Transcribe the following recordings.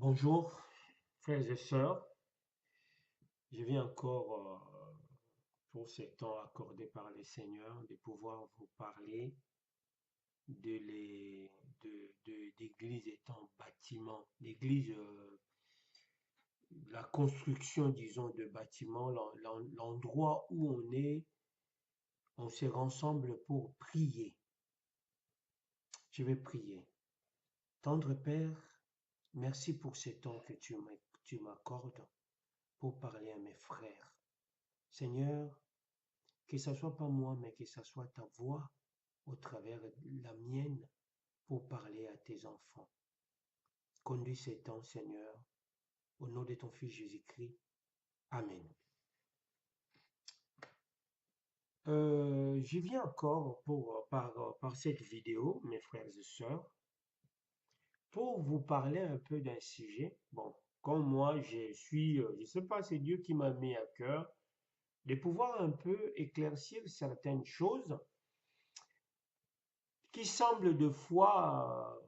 Bonjour, frères et sœurs. Je viens encore, pour ce temps accordé par le Seigneur, de pouvoir vous parler de d'église étant bâtiment. L'église, la construction, disons, de bâtiments, l'endroit où on se rassemble pour prier. Je vais prier. Tendre Père, merci pour ce temps que tu m'accordes pour parler à mes frères. Seigneur, que ce soit pas moi, mais que ce soit ta voix au travers de la mienne pour parler à tes enfants. Conduis ces temps, Seigneur, au nom de ton Fils Jésus-Christ. Amen. Je viens encore par cette vidéo, mes frères et sœurs, pour vous parler un peu d'un sujet. Bon, comme moi, je sais pas, c'est Dieu qui m'a mis à cœur de pouvoir un peu éclaircir certaines choses qui semblent de fois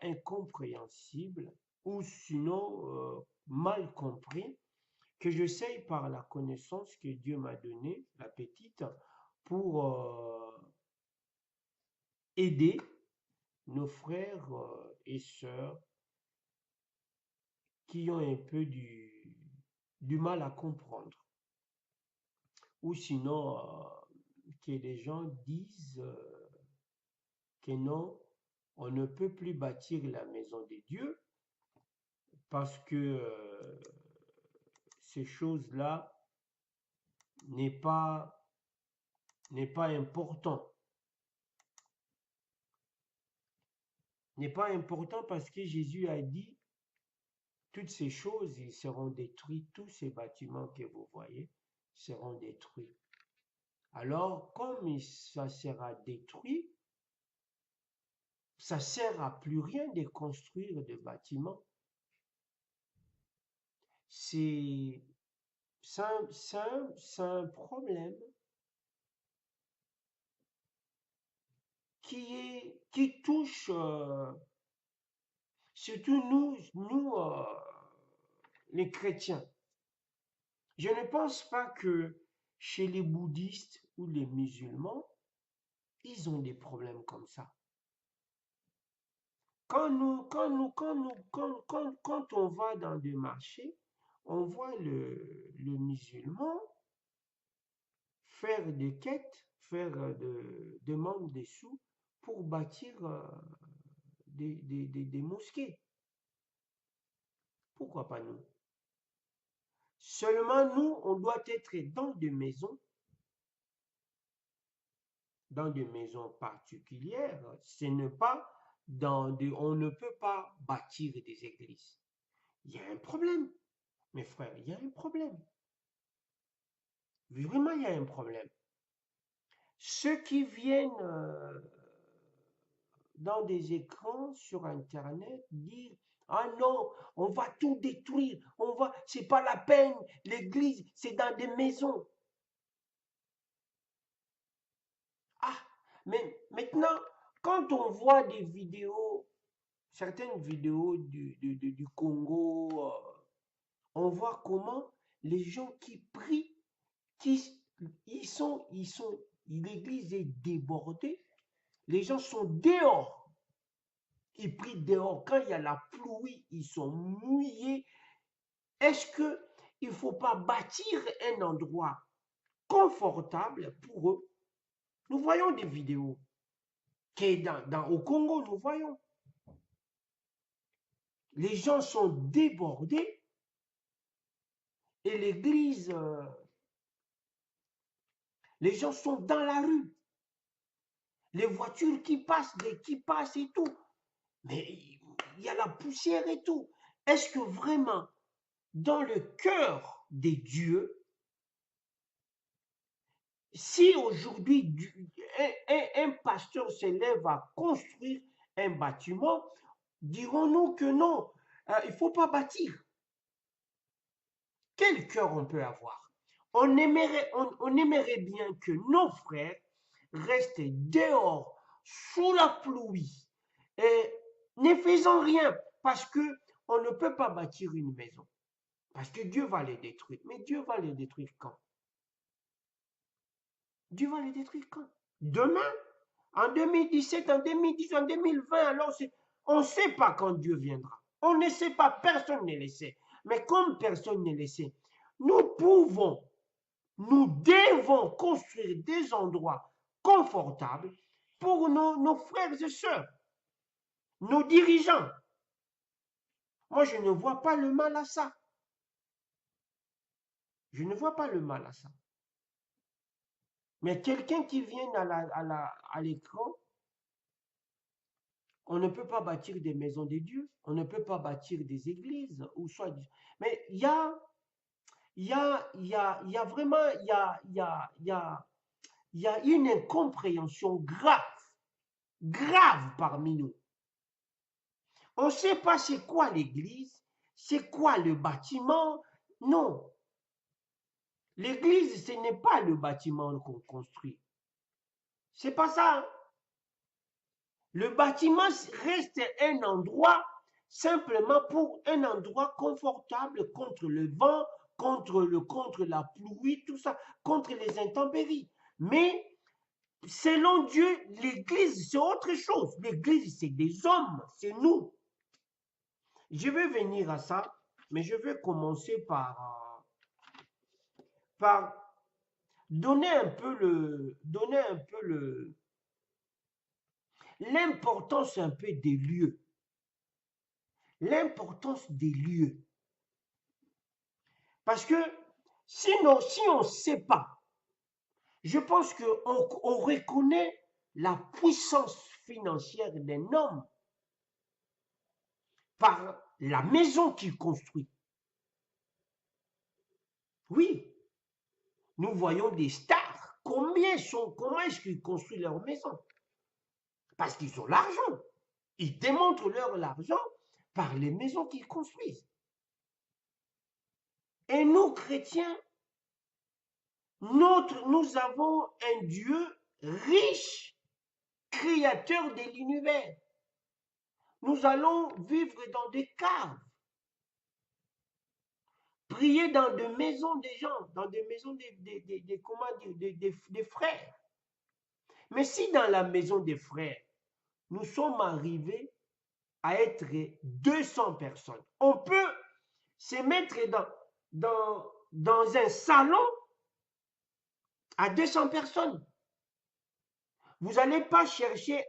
incompréhensible ou sinon mal compris, que j'essaye par la connaissance que Dieu m'a donnée, la petite, pour aider nos frères et sœurs qui ont un peu du mal à comprendre. Ou sinon, que les gens disent que non, on ne peut plus bâtir la maison de Dieu parce que ces choses-là n'est pas, n'est pas important. N'est pas important parce que Jésus a dit, toutes ces choses, ils seront détruits, tous ces bâtiments que vous voyez seront détruits. Alors, comme ça sera détruit, ça sert à plus rien de construire des bâtiments. C'est un problème qui touche surtout nous les chrétiens. Je ne pense pas que chez les bouddhistes ou les musulmans, ils ont des problèmes comme ça. Quand on va dans des marchés, on voit le musulman faire des quêtes, demande des sous pour bâtir des mosquées. Pourquoi pas nous? Seulement nous, on doit être dans des maisons particulières. Ce n'est pas on ne peut pas bâtir des églises. Il y a un problème, mes frères, il y a un problème. Vraiment, il y a un problème. Ceux qui viennent dans des écrans sur Internet dire ah non, on va tout détruire, c'est pas la peine, l'église, c'est dans des maisons. Ah, mais maintenant, quand on voit des vidéos, certaines vidéos du Congo, on voit comment les gens qui prient, qui, l'église est débordée, les gens sont dehors, ils prient dehors. Quand il y a la pluie, ils sont mouillés. Est-ce qu'il ne faut pas bâtir un endroit confortable pour eux? Nous voyons des vidéos au Congo, nous voyons. Les gens sont débordés et l'église, les gens sont dans la rue. Les voitures qui passent et tout. Mais il y a la poussière et tout. Est-ce que vraiment, dans le cœur des dieux, si aujourd'hui un pasteur se lève à construire un bâtiment, dirons-nous que non, il ne faut pas bâtir. Quel cœur on peut avoir? On aimerait bien que nos frères restent dehors sous la pluie, et ne faisant rien, parce que on ne peut pas bâtir une maison, parce que Dieu va les détruire. Mais Dieu va les détruire quand? Dieu va les détruire quand? Demain? En 2017, en 2010, en 2020, alors on ne sait pas quand Dieu viendra. On ne sait pas, personne ne le sait. Mais comme personne ne le sait, nous pouvons, nous devons construire des endroits confortables pour nos frères et sœurs, nos dirigeants. Moi, je ne vois pas le mal à ça. Je ne vois pas le mal à ça. Mais quelqu'un qui vient à l'écran, on ne peut pas bâtir des maisons de Dieu, on ne peut pas bâtir des églises, ou soit. Mais il y a vraiment, il y a une incompréhension grave parmi nous. On ne sait pas c'est quoi l'église, c'est quoi le bâtiment. Non. L'église, ce n'est pas le bâtiment qu'on construit. C'est pas ça. Le bâtiment reste un endroit simplement pour un endroit confortable contre le vent, contre la pluie, tout ça, contre les intempéries. Mais selon Dieu, l'église, c'est autre chose. L'église, c'est des hommes, c'est nous. Je vais venir à ça, mais je vais commencer par donner un peu l'importance un peu des lieux. L'importance des lieux. Parce que sinon, si on ne sait pas, je pense qu'on reconnaît la puissance financière d'un homme par la maison qu'il construit. Oui, nous voyons des stars. Comment est-ce qu'ils construisent leur maison? Parce qu'ils ont l'argent. Ils démontrent leur argent par les maisons qu'ils construisent. Et nous, chrétiens, nous avons un Dieu riche, créateur de l'univers. Nous allons vivre dans des caves, prier dans des maisons des gens, dans des maisons des frères. Mais si dans la maison des frères, nous sommes arrivés à être 200 personnes, on peut se mettre dans un salon à 200 personnes. Vous n'allez pas chercher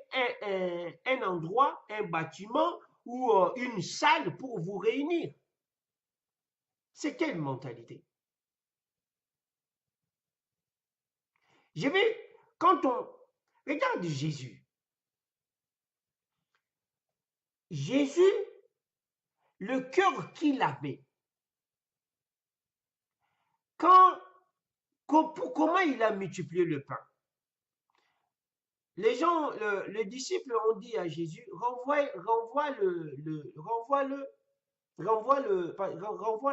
un endroit, un bâtiment ou une salle pour vous réunir. C'est quelle mentalité? Quand on regarde Jésus, le cœur qu'il avait, comment il a multiplié le pain? Les gens, les disciples ont dit à Jésus, renvoie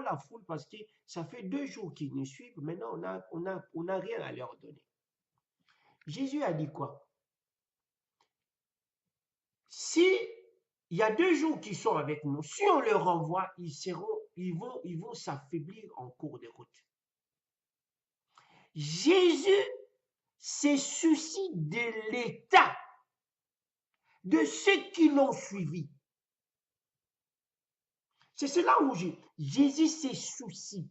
la foule parce que ça fait 2 jours qu'ils nous suivent, maintenant on n'a rien à leur donner. Jésus a dit quoi? Si il y a 2 jours qu'ils sont avec nous, si on les renvoie, ils vont s'affaiblir en cours de route. Jésus se soucie de l'état de ceux qui l'ont suivi. C'est cela où Jésus se soucie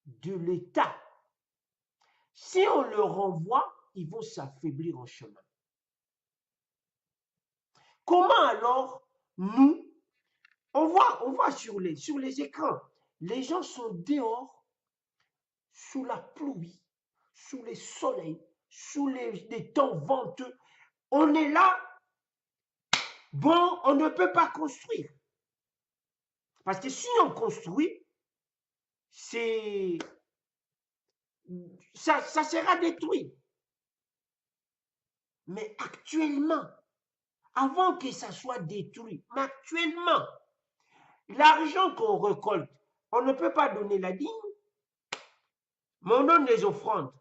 de l'état. Si on le renvoie, ils vont s'affaiblir en chemin. Comment alors nous, on voit sur les écrans, les gens sont dehors, sous la pluie, sous les soleils, sous les temps venteux. On est là, bon, on ne peut pas construire. Parce que si on construit, ça sera détruit. Mais actuellement, avant que ça soit détruit, mais actuellement, l'argent qu'on récolte, on ne peut pas donner la dîme, mais on donne les offrandes.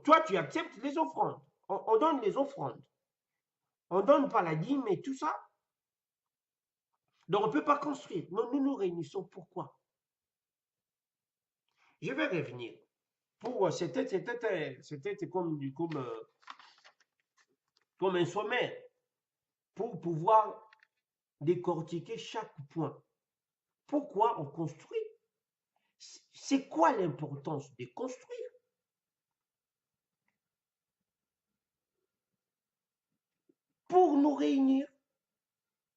Toi, tu acceptes les offrandes. On donne les offrandes. On donne pas la dîme et tout ça. Donc on ne peut pas construire. Nous nous réunissons. Pourquoi? Je vais revenir. C'était comme un sommaire pour pouvoir décortiquer chaque point. Pourquoi on construit? C'est quoi l'importance de construire? Pour nous réunir.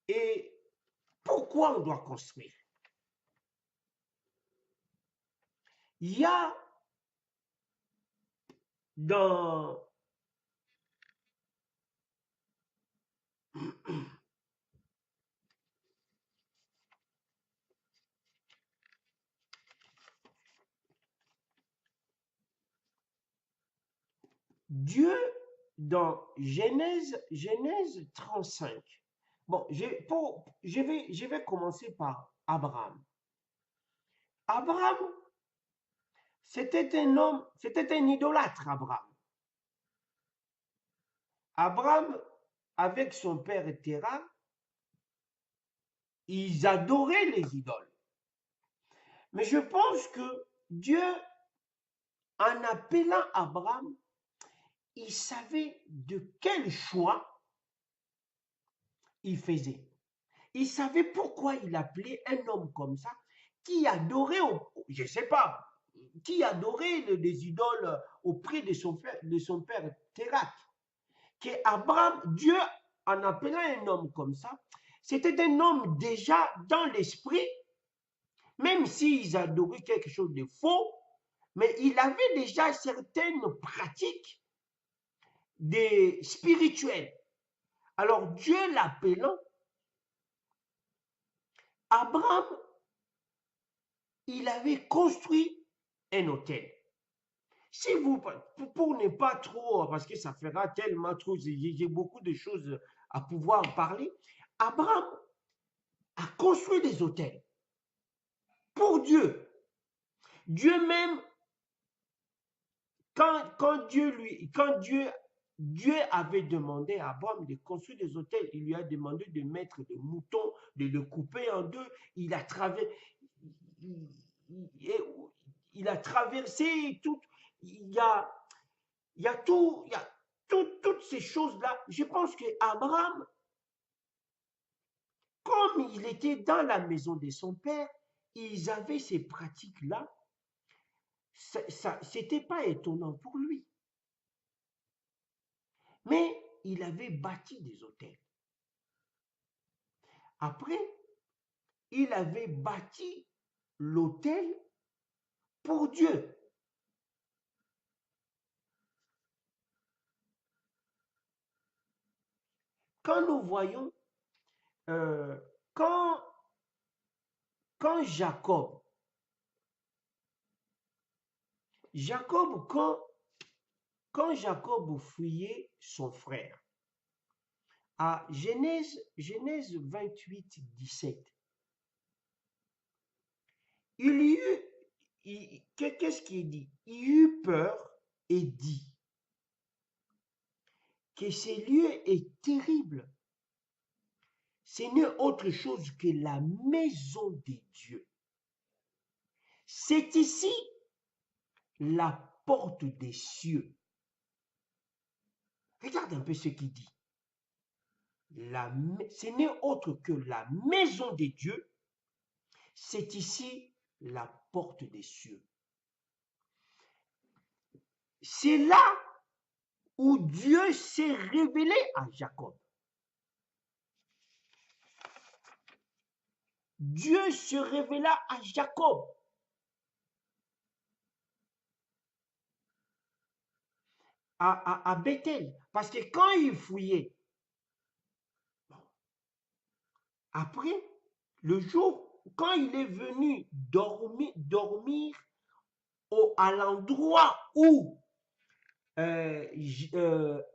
Et pourquoi on doit construire? Il y a dans Dieu, dans Genèse 35. Bon, je vais commencer par Abraham. Abraham, c'était un homme, c'était un idolâtre, Abraham. Abraham, avec son père Terah, ils adoraient les idoles. Mais je pense que Dieu, en appelant Abraham, il savait de quel choix il faisait. Il savait pourquoi il appelait un homme comme ça, qui adorait, je ne sais pas, qui adorait les idoles auprès de son père Térak. Que Abraham, Dieu, en appelant un homme comme ça, c'était un homme déjà dans l'esprit, même s'ils adoraient quelque chose de faux, mais il avait déjà certaines pratiques spirituelles. Alors Dieu l'appelant, Abraham, il avait construit un hôtel. Si vous, pour ne pas trop, parce que ça fera tellement trop, j'ai beaucoup de choses à pouvoir parler, Abraham a construit des hôtels pour Dieu. Dieu même, quand Dieu avait demandé à Abraham de construire des hôtels, il lui a demandé de mettre des moutons, de le couper en deux. Il a traversé tout. Il y a toutes ces choses-là. Je pense que Abraham, comme il était dans la maison de son père, ils avaient ces pratiques-là. C'était pas étonnant pour lui. Mais il avait bâti des hôtels. Après, il avait bâti l'hôtel pour Dieu. Quand nous voyons, quand Jacob, quand Jacob fuyait son frère, à Genèse 28, 17, qu'est-ce qu'il dit? Il eut peur et dit que ce lieu est terrible. Ce n'est autre chose que la maison de Dieu. C'est ici la porte des cieux. Regarde un peu ce qu'il dit. Ce n'est autre que la maison de Dieu. C'est ici la porte des cieux. C'est là où Dieu s'est révélé à Jacob. Dieu se révéla à Jacob. À Bethel. Parce que quand il fouillait, après, le jour, quand il est venu dormir à l'endroit où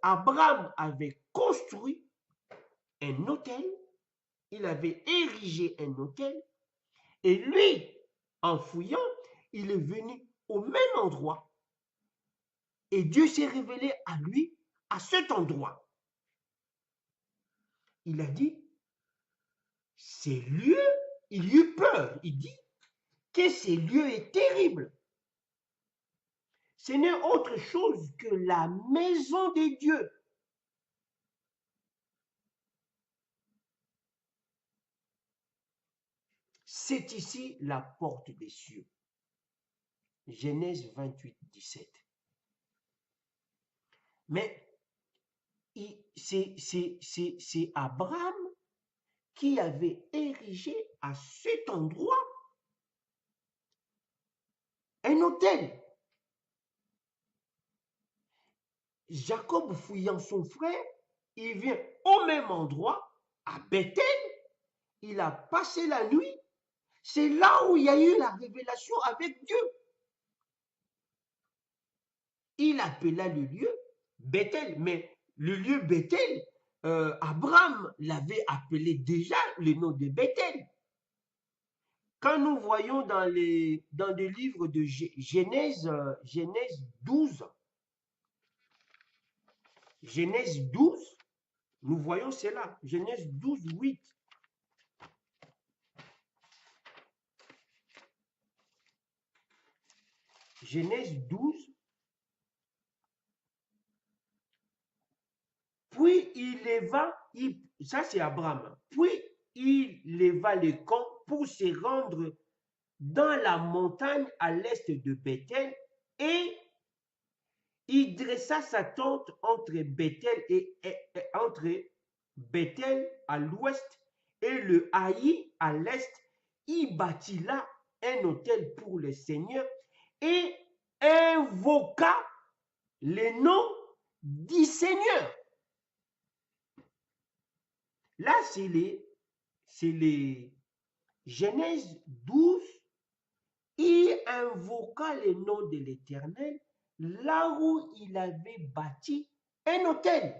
Abraham avait construit un hôtel, il avait érigé un hôtel, et lui, en fouillant, il est venu au même endroit, et Dieu s'est révélé à lui à cet endroit. Il a dit, ces lieux, il eut peur. Il dit que ces lieux est terrible. Ce n'est autre chose que la maison de Dieu. C'est ici la porte des cieux. Genèse 28, 17. Mais c'est Abraham qui avait érigé à cet endroit un autel. Jacob, fouillant son frère, il vient au même endroit, à Bethel. Il a passé la nuit. C'est là où il y a eu la révélation avec Dieu. Il appela le lieu Bethel, mais le lieu Bethel, Abraham l'avait appelé déjà le nom de Bethel. Quand nous voyons dans le livre de Genèse 12, Genèse 12, nous voyons cela, Genèse 12, 8. Genèse 12. Puis il leva, ça c'est Abraham, puis il leva le camp pour se rendre dans la montagne à l'est de Bethel et il dressa sa tente entre Bethel entre Bethel à l'ouest et le Haï à l'est. Il bâtit là un autel pour le Seigneur et invoqua le nom du Seigneur. Là, c'est les Genèse 12. Il invoqua le nom de l'Éternel là où il avait bâti un autel.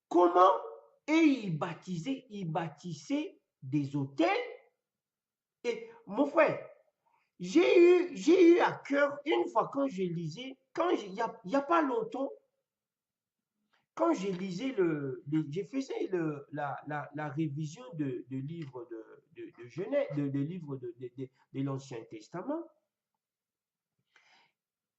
Comment? Et il bâtissait des autels. Et mon frère, j'ai eu à cœur, une fois quand je lisais, il n'y a pas longtemps, quand je lisais je faisais la révision de livres de Genèse, de livres de l'Ancien Testament,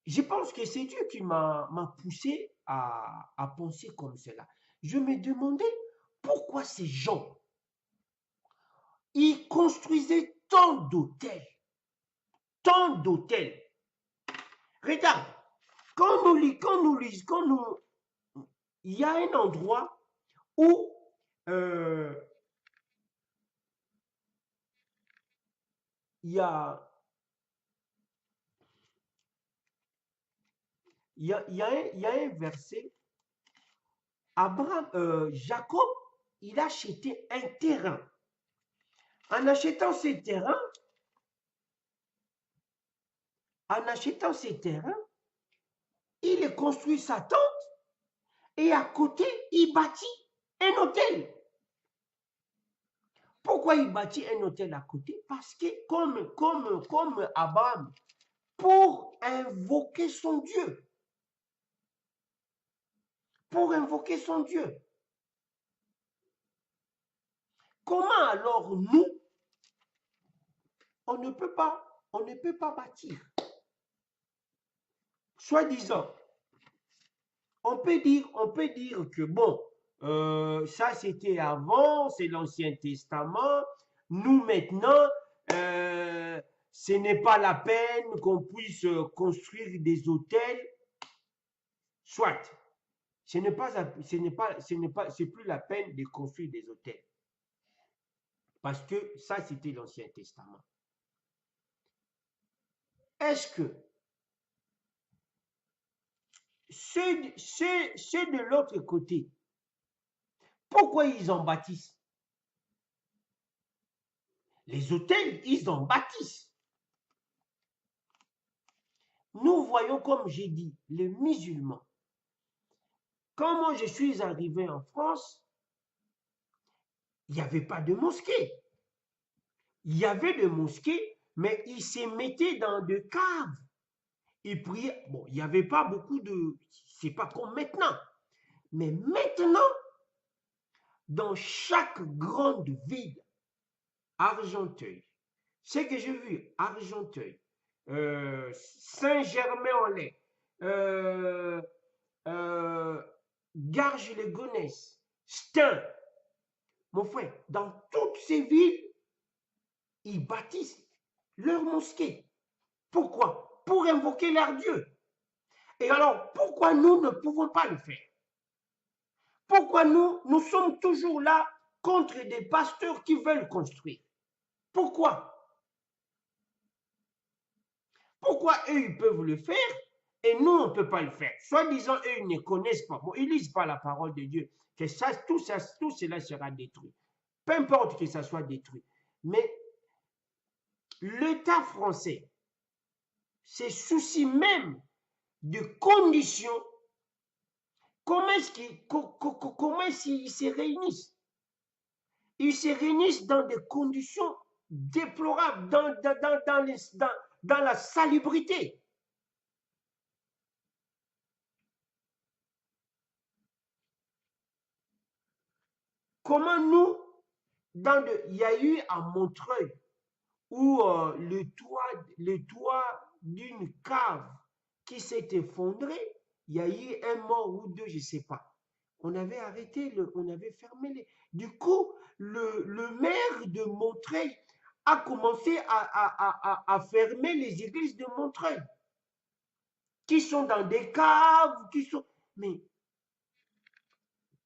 je pense que c'est Dieu qui m'a poussé à penser comme cela. Je me demandais pourquoi ces gens, ils construisaient tant d'hôtels. Regarde, il y a un endroit où il y a un verset. Jacob, il a acheté un terrain. En achetant ces terrains, il construit sa tente et à côté, il bâtit un hôtel. Pourquoi il bâtit un hôtel à côté? Parce que comme Abraham, pour invoquer son Dieu. Pour invoquer son Dieu. Comment alors nous, on ne peut pas bâtir? Soi-disant, on peut dire que bon, ça c'était avant, c'est l'Ancien Testament. Nous maintenant, ce n'est pas la peine qu'on puisse construire des hôtels. Soit, c'est plus la peine de construire des hôtels. Parce que ça c'était l'Ancien Testament. Est-ce que ceux de l'autre côté, pourquoi ils en bâtissent? Les hôtels, ils en bâtissent. Nous voyons, comme j'ai dit, les musulmans. Quand moi je suis arrivé en France, il n'y avait pas de mosquée. Il y avait des mosquées, mais ils se mettaient dans des caves. Ils priaient. Bon, il n'y avait pas beaucoup de... C'est pas comme maintenant. Mais maintenant, dans chaque grande ville, Argenteuil, ce que j'ai vu, Argenteuil, Saint-Germain-en-Laye, euh, euh, Garges-les-Gonesse, Stein, mon frère, dans toutes ces villes, ils bâtissent leur mosquée. Pourquoi? Pour invoquer leur Dieu. Et alors, pourquoi nous ne pouvons pas le faire? Pourquoi nous sommes toujours là contre des pasteurs qui veulent construire? Pourquoi? Pourquoi eux, ils peuvent le faire et nous, on ne peut pas le faire? Soi-disant, eux, ils ne connaissent pas, bon, ils ne lisent pas la parole de Dieu, que ça, tout cela sera détruit. Peu importe que ça soit détruit. Mais l'État français se soucie même de conditions. Comment est-ce qu'ils se réunissent? Ils se réunissent dans des conditions déplorables, dans la salubrité. Comment nous, il y a eu à Montreuil, où le toit d'une cave qui s'est effondré, il y a eu un mort ou deux, je ne sais pas. On avait arrêté, on avait fermé les... Du coup, le maire de Montreuil a commencé à fermer les églises de Montreuil, qui sont dans des caves, qui sont... Mais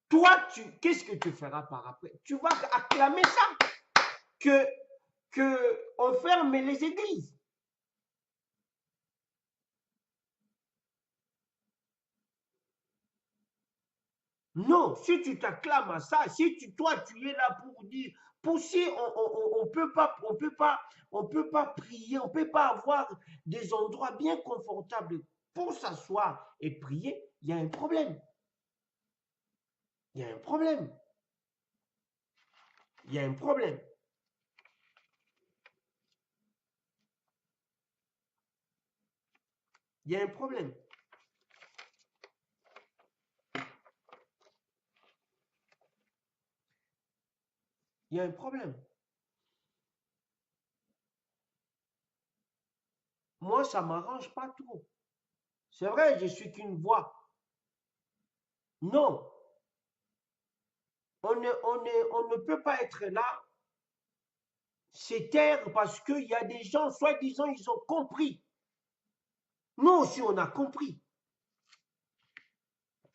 toi, qu'est-ce que tu feras par après? Tu vas acclamer ça, que on ferme les églises. Non, si tu t'acclames à ça, si toi tu es là pour dire, si on peut pas, on peut pas prier, on peut pas avoir des endroits bien confortables pour s'asseoir et prier, il y a un problème. Il y a un problème. Il y a un problème. Il y a un problème. Il y a un problème. Moi, ça ne m'arrange pas trop. C'est vrai, je suis qu'une voix. Non, on ne peut pas être là, c'est taire parce qu'il y a des gens, soi-disant, ils ont compris. Nous aussi, on a compris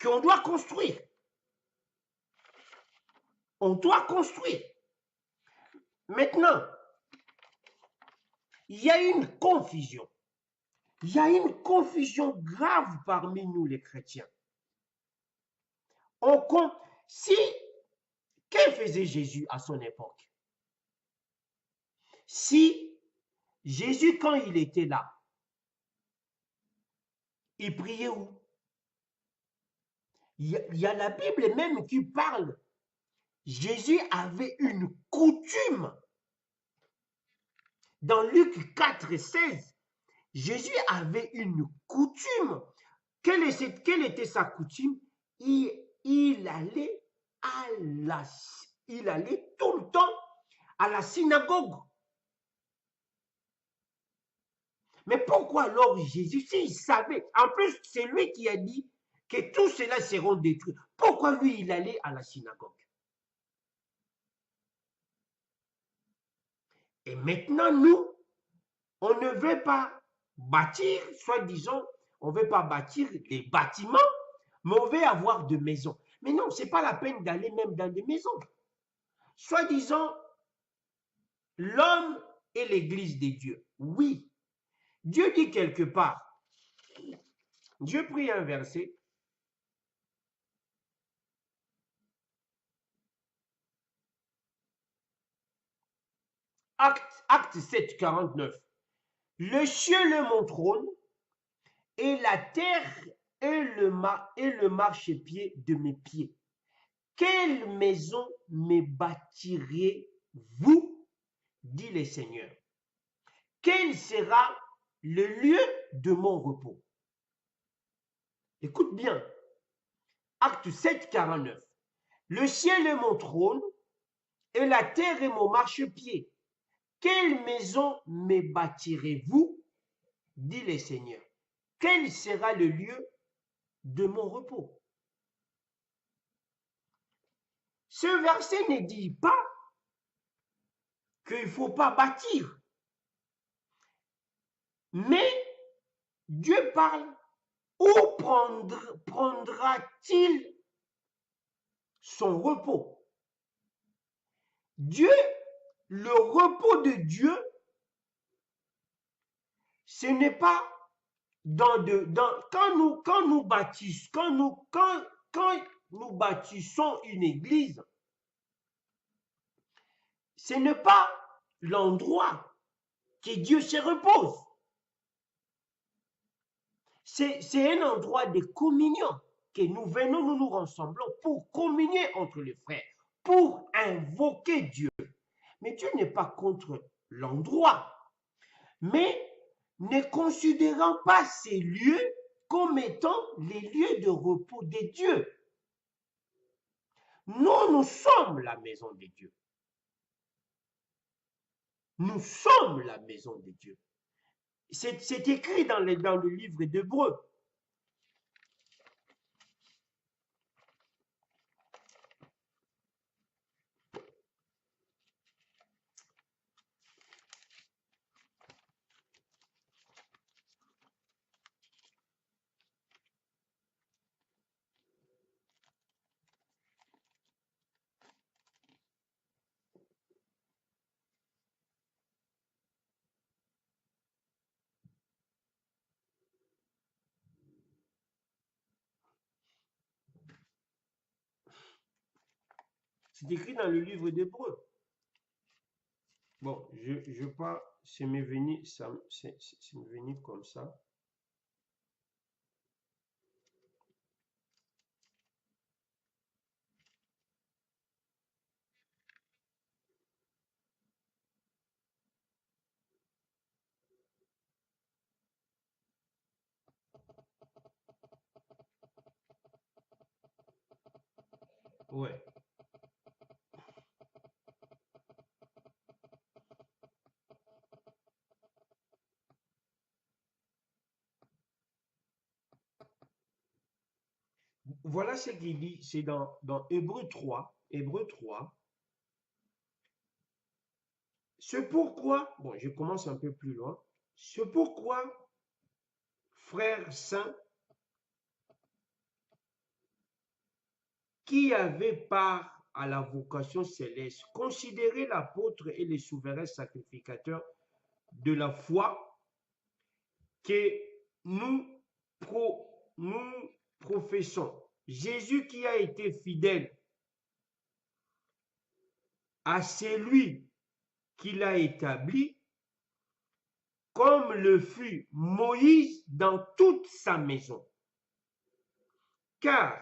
qu'on doit construire. On doit construire. Maintenant, il y a une confusion. Il y a une confusion grave parmi nous, les chrétiens. Que faisait Jésus à son époque? Si Jésus, quand il était là, il priait où? Il y a la Bible même qui parle. Jésus avait une coutume. Dans Luc 4, 16, Jésus avait une coutume. Quelle était sa coutume? Il allait tout le temps à la synagogue. Mais pourquoi alors Jésus, s'il savait, en plus c'est lui qui a dit que tout cela seront détruits, pourquoi lui il allait à la synagogue? Et maintenant nous, on ne veut pas bâtir, soi-disant, on ne veut pas bâtir des bâtiments, mais on veut avoir de maisons. Mais non, ce n'est pas la peine d'aller même dans des maisons. Soi-disant, l'homme est l'église des dieux. Oui, Dieu dit quelque part, Dieu prie un verset, Acte 7, 49. Le ciel est mon trône et la terre est le marchepied de mes pieds. Quelle maison me bâtirez-vous, dit le Seigneur? Quelle sera le lieu de mon repos. Écoute bien. Acte 7, 49. Le ciel est mon trône et la terre est mon marchepied. Quelle maison me bâtirez-vous, dit le Seigneur. Quel sera le lieu de mon repos? Ce verset ne dit pas qu'il ne faut pas bâtir. Mais Dieu parle. Où prendra-t-il son repos? Dieu, le repos de Dieu, ce n'est pas quand nous bâtissons une église, ce n'est pas l'endroit que Dieu se repose. C'est un endroit de communion que nous venons, nous nous rassemblons pour communier entre les frères, pour invoquer Dieu. Mais Dieu n'est pas contre l'endroit. Mais ne considérons pas ces lieux comme étant les lieux de repos de Dieu. Nous sommes la maison de Dieu. Nous sommes la maison de Dieu. C'est écrit dans le livre d'Hébreux. C'est écrit dans le livre d'Hébreux. Bon, je pas, c'est m'est venu comme ça. Ouais. Voilà ce qu'il dit, c'est dans Hébreux 3. Hébreux 3. C'est pourquoi, bon, je commence un peu plus loin. C'est pourquoi, frères saints, qui avaient part à la vocation céleste, considérez l'apôtre et les souverains sacrificateurs de la foi que nous professons. Jésus qui a été fidèle à celui qui l'a établi, comme le fut Moïse dans toute sa maison. Car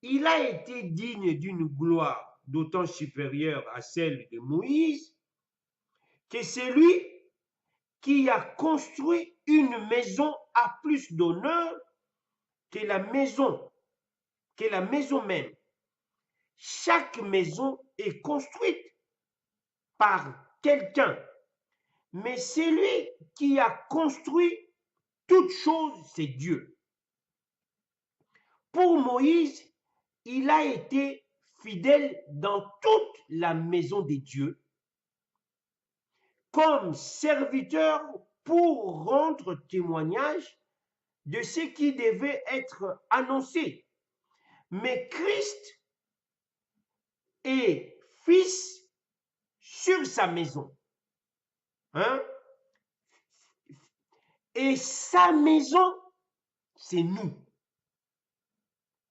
il a été digne d'une gloire d'autant supérieure à celle de Moïse que celui qui a construit une maison a plus d'honneur que la maison même. Chaque maison est construite par quelqu'un, mais celui qui a construit toute chose, c'est Dieu. Pour Moïse, il a été fidèle dans toute la maison de Dieu, comme serviteur pour rendre témoignage de ce qui devait être annoncé. Mais Christ est fils sur sa maison. Hein? Et sa maison, c'est nous.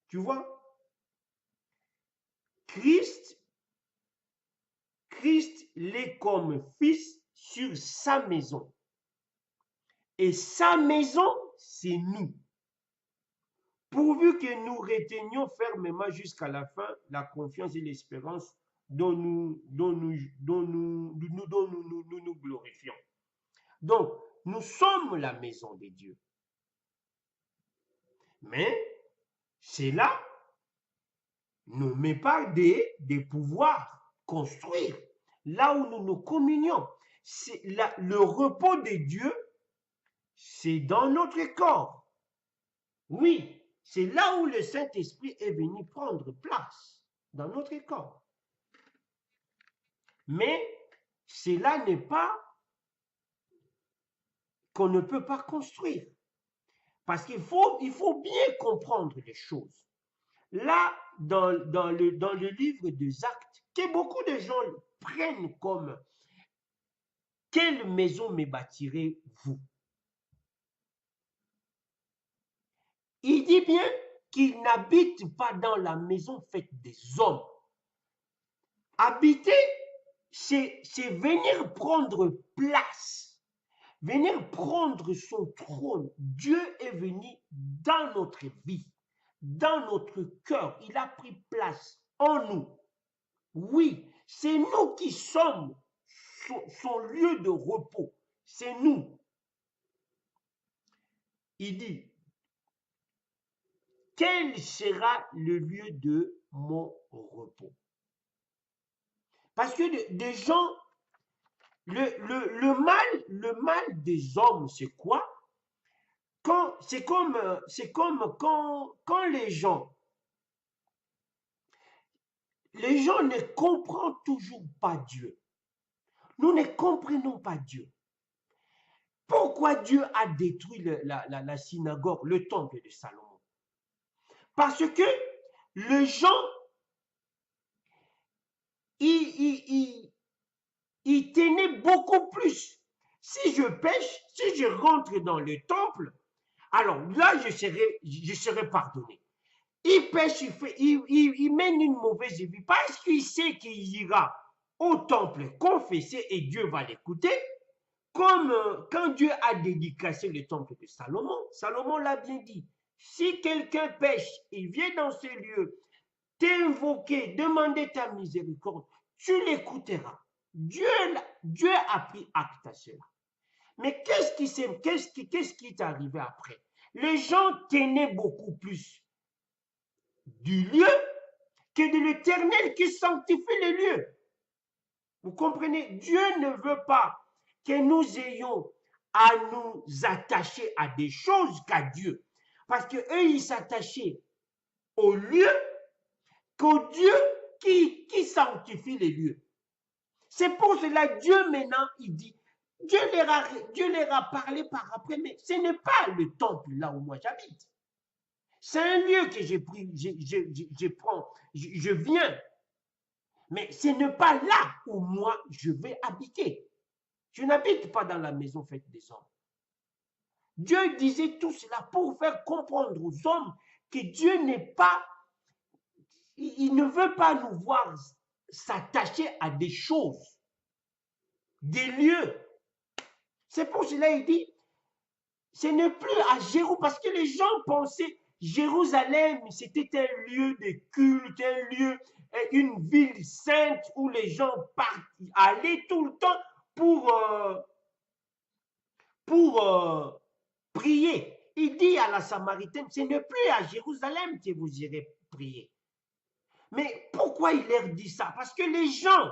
Tu vois? Christ l'est comme fils sur sa maison. Et sa maison, c'est nous. Pourvu que nous retenions fermement jusqu'à la fin la confiance et l'espérance dont nous glorifions. Donc, Nous sommes la maison de Dieu. Mais cela ne met pas des pouvoirs construire là où nous nous communions. Le repos de Dieu, c'est dans notre corps. Oui, c'est là où le Saint-Esprit est venu prendre place, dans notre corps. Mais cela n'est pas qu'on ne peut pas construire. Parce qu'il faut bien comprendre les choses. Là, dans le livre des Actes, que beaucoup de gens prennent comme « Quelle maison me bâtirez-vous » Il dit bien qu'il n'habite pas dans la maison faite des hommes. Habiter, c'est venir prendre place, venir prendre son trône. Dieu est venu dans notre vie, dans notre cœur. Il a pris place en nous. Oui, c'est nous qui sommes son lieu de repos. C'est nous. Il dit, quel sera le lieu de mon repos? Parce que des gens, le mal des hommes, c'est quoi? C'est comme quand les gens ne comprennent toujours pas Dieu. Nous ne comprenons pas Dieu. Pourquoi Dieu a détruit la synagogue, le temple de Salomon? Parce que les gens, ils tenaient beaucoup plus. Si je pêche, si je rentre dans le temple, alors là, je serai pardonné. Il pêche, il mène une mauvaise vie parce qu'il sait qu'il ira au temple confesser et Dieu va l'écouter. Comme quand Dieu a dédicacé le temple de Salomon, Salomon l'a bien dit. Si quelqu'un pêche, il vient dans ces lieux, t'invoquer, demander ta miséricorde, tu l'écouteras. Dieu a pris acte à cela. Mais qu'est-ce qui est arrivé après? Les gens tenaient beaucoup plus du lieu que de l'Éternel qui sanctifie les lieux. Vous comprenez? Dieu ne veut pas que nous ayons à nous attacher à des choses qu'à Dieu. Parce qu'eux, ils s'attachaient au lieu qu'au Dieu qui sanctifie les lieux. C'est pour cela que Dieu maintenant, il dit, Dieu leur a parlé par après, mais ce n'est pas le temple là où moi j'habite. C'est un lieu que je viens. Mais ce n'est pas là où moi je vais habiter. Je n'habite pas dans la maison faite des hommes. Dieu disait tout cela pour faire comprendre aux hommes que Dieu n'est pas, il ne veut pas nous voir s'attacher à des choses, des lieux. C'est pour cela qu'il dit, ce n'est plus à Jérusalem, parce que les gens pensaient Jérusalem, c'était un lieu de culte, un lieu, une ville sainte où les gens allaient tout le temps pour prier. Il dit à la Samaritaine, ce n'est plus à Jérusalem que vous irez prier. Mais pourquoi il leur dit ça? Parce que les gens,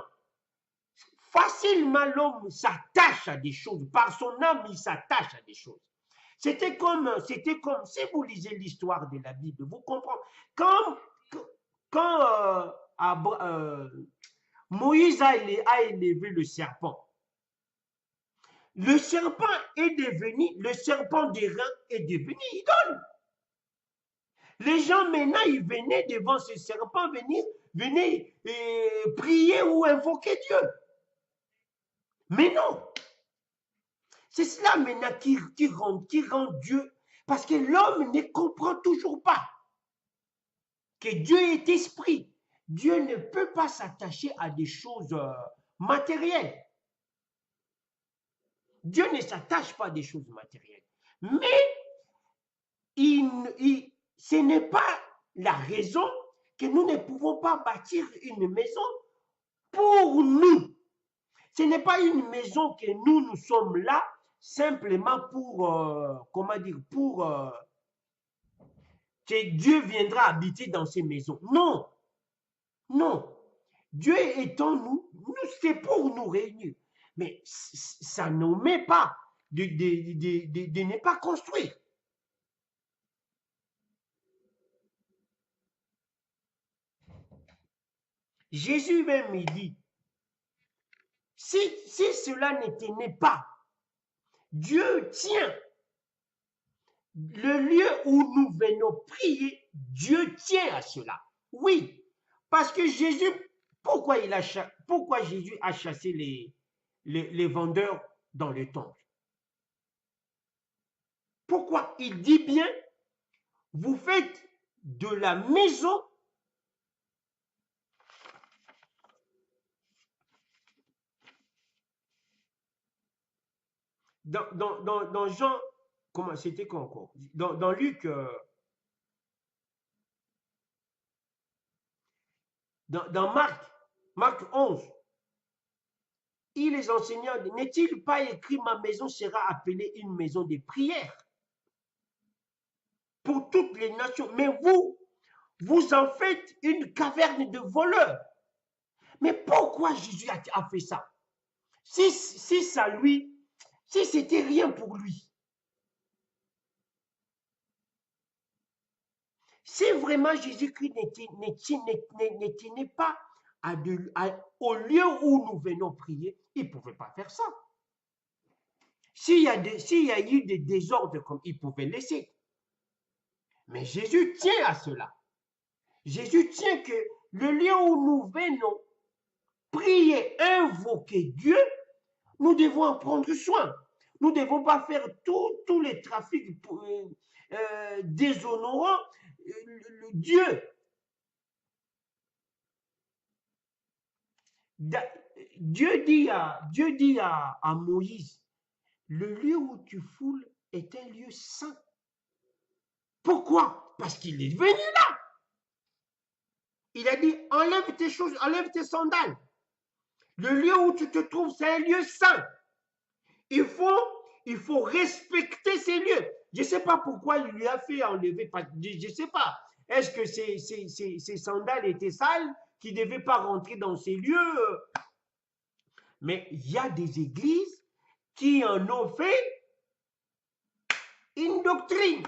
facilement l'homme s'attache à des choses. Par son âme, il s'attache à des choses. C'était comme si vous lisez l'histoire de la Bible, vous comprenez. Quand Moïse a élevé le serpent le serpent d'airain est devenu idole. Les gens maintenant, ils venaient devant ce serpent, venaient prier ou invoquer Dieu. Mais non. C'est cela maintenant qui rend Dieu, parce que l'homme ne comprend toujours pas que Dieu est esprit. Dieu ne peut pas s'attacher à des choses matérielles. Dieu ne s'attache pas à des choses matérielles. Mais ce n'est pas la raison que nous ne pouvons pas bâtir une maison pour nous. Ce n'est pas une maison que nous sommes là simplement pour, comment dire, pour que Dieu viendra habiter dans ces maisons. Non, non. Dieu est en nous, c'est pour nous réunir. Mais ça ne met pas de ne pas construire. Jésus même, il dit, si cela n'était pas, Dieu tient le lieu où nous venons prier, Dieu tient à cela. Oui, parce que Jésus, pourquoi Jésus a chassé les vendeurs dans le temple? Pourquoi? Il dit bien, vous faites de la maison dans Jean, comment c'était quoi encore? Dans Luc, dans Marc 11, il les enseignants, n'est-il pas écrit ma maison sera appelée une maison de prière pour toutes les nations, mais vous en faites une caverne de voleurs. Mais pourquoi Jésus a fait ça? Si ça lui, si c'était rien pour lui, si vraiment Jésus-Christ n'était pas au lieu où nous venons prier, il ne pouvait pas faire ça. S'il y a eu des désordres, comme il pouvait laisser. Mais Jésus tient à cela. Jésus tient que le lieu où nous venons prier, invoquer Dieu, nous devons en prendre soin. Nous ne devons pas faire tous les trafics déshonorants Dieu. Dieu dit à Moïse, le lieu où tu foules est un lieu saint. Pourquoi? Parce qu'il est venu là. Il a dit, enlève tes choses, enlève tes sandales. Le lieu où tu te trouves, c'est un lieu saint. Il faut respecter ces lieux. Je ne sais pas pourquoi il lui a fait enlever. Je ne sais pas. Est-ce que ces sandales étaient sales, qui ne devaient pas rentrer dans ces lieux? Mais il y a des églises qui en ont fait une doctrine.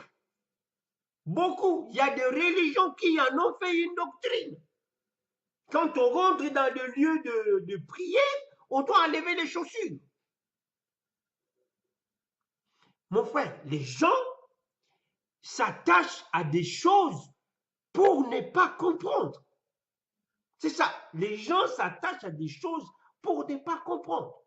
Beaucoup. Il y a des religions qui en ont fait une doctrine. Quand on rentre dans le lieu de prière, on doit enlever les chaussures. Mon frère, les gens s'attachent à des choses pour ne pas comprendre. C'est ça. Les gens s'attachent à des choses pour ne pas comprendre.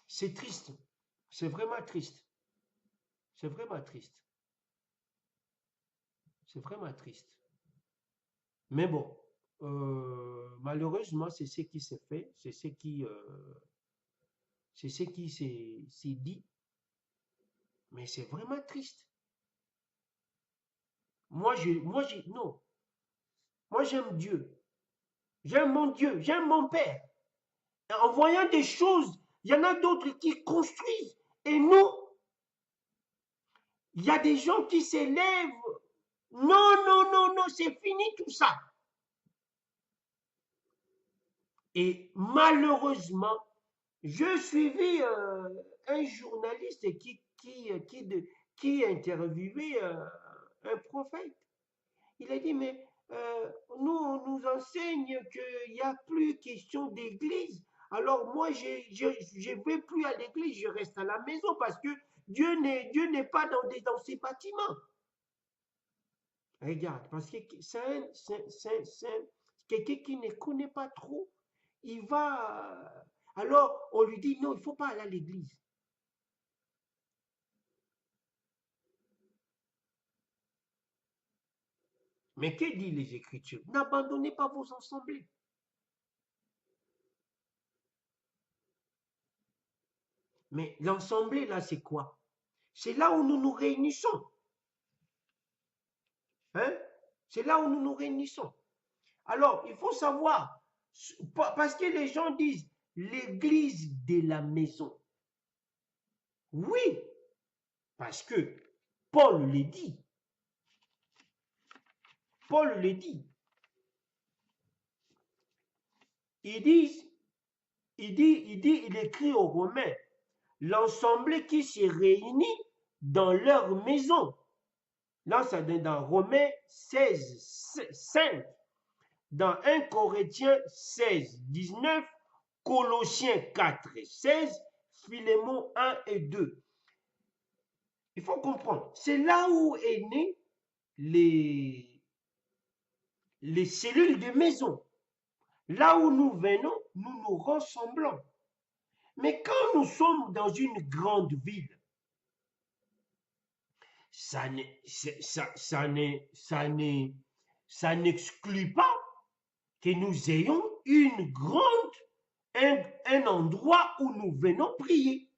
C'est triste. C'est vraiment triste. C'est vraiment triste. C'est vraiment triste. Mais bon, malheureusement, c'est ce qui s'est fait, c'est ce qui s'est dit, mais c'est vraiment triste. Non. Moi, j'aime Dieu. J'aime mon Dieu. J'aime mon Père. Et en voyant des choses, il y en a d'autres qui construisent. Et nous, il y a des gens qui s'élèvent. Non, non, non, non, c'est fini tout ça. Et malheureusement, je suivis un journaliste qui interviewait un prophète. Il a dit, mais nous, on nous enseigne qu'il n'y a plus question d'église. Alors moi, je ne vais plus à l'église, je reste à la maison parce que Dieu n'est pas dans ces bâtiments. Regarde, parce que c'est quelqu'un qui ne connaît pas trop, il va... Alors, on lui dit, non, il ne faut pas aller à l'église. Mais que dit les Écritures? N'abandonnez pas vos assemblées. Mais l'assemblée, là, c'est quoi? C'est là où nous nous réunissons. Hein? C'est là où nous nous réunissons. Alors, il faut savoir, parce que les gens disent l'église de la maison. Oui, parce que Paul le dit. Paul le dit. Il écrit aux Romains, l'ensemble qui se réunit dans leur maison. Là, ça donne dans Romains 16, 5, dans 1 Corinthiens 16, 19, Colossiens 4, 16, Philémon 1 et 2. Il faut comprendre, c'est là où est né les cellules de maison. Là où nous venons, nous nous rassemblons. Mais quand nous sommes dans une grande ville, ça n'exclut pas que nous ayons un endroit où nous venons prier.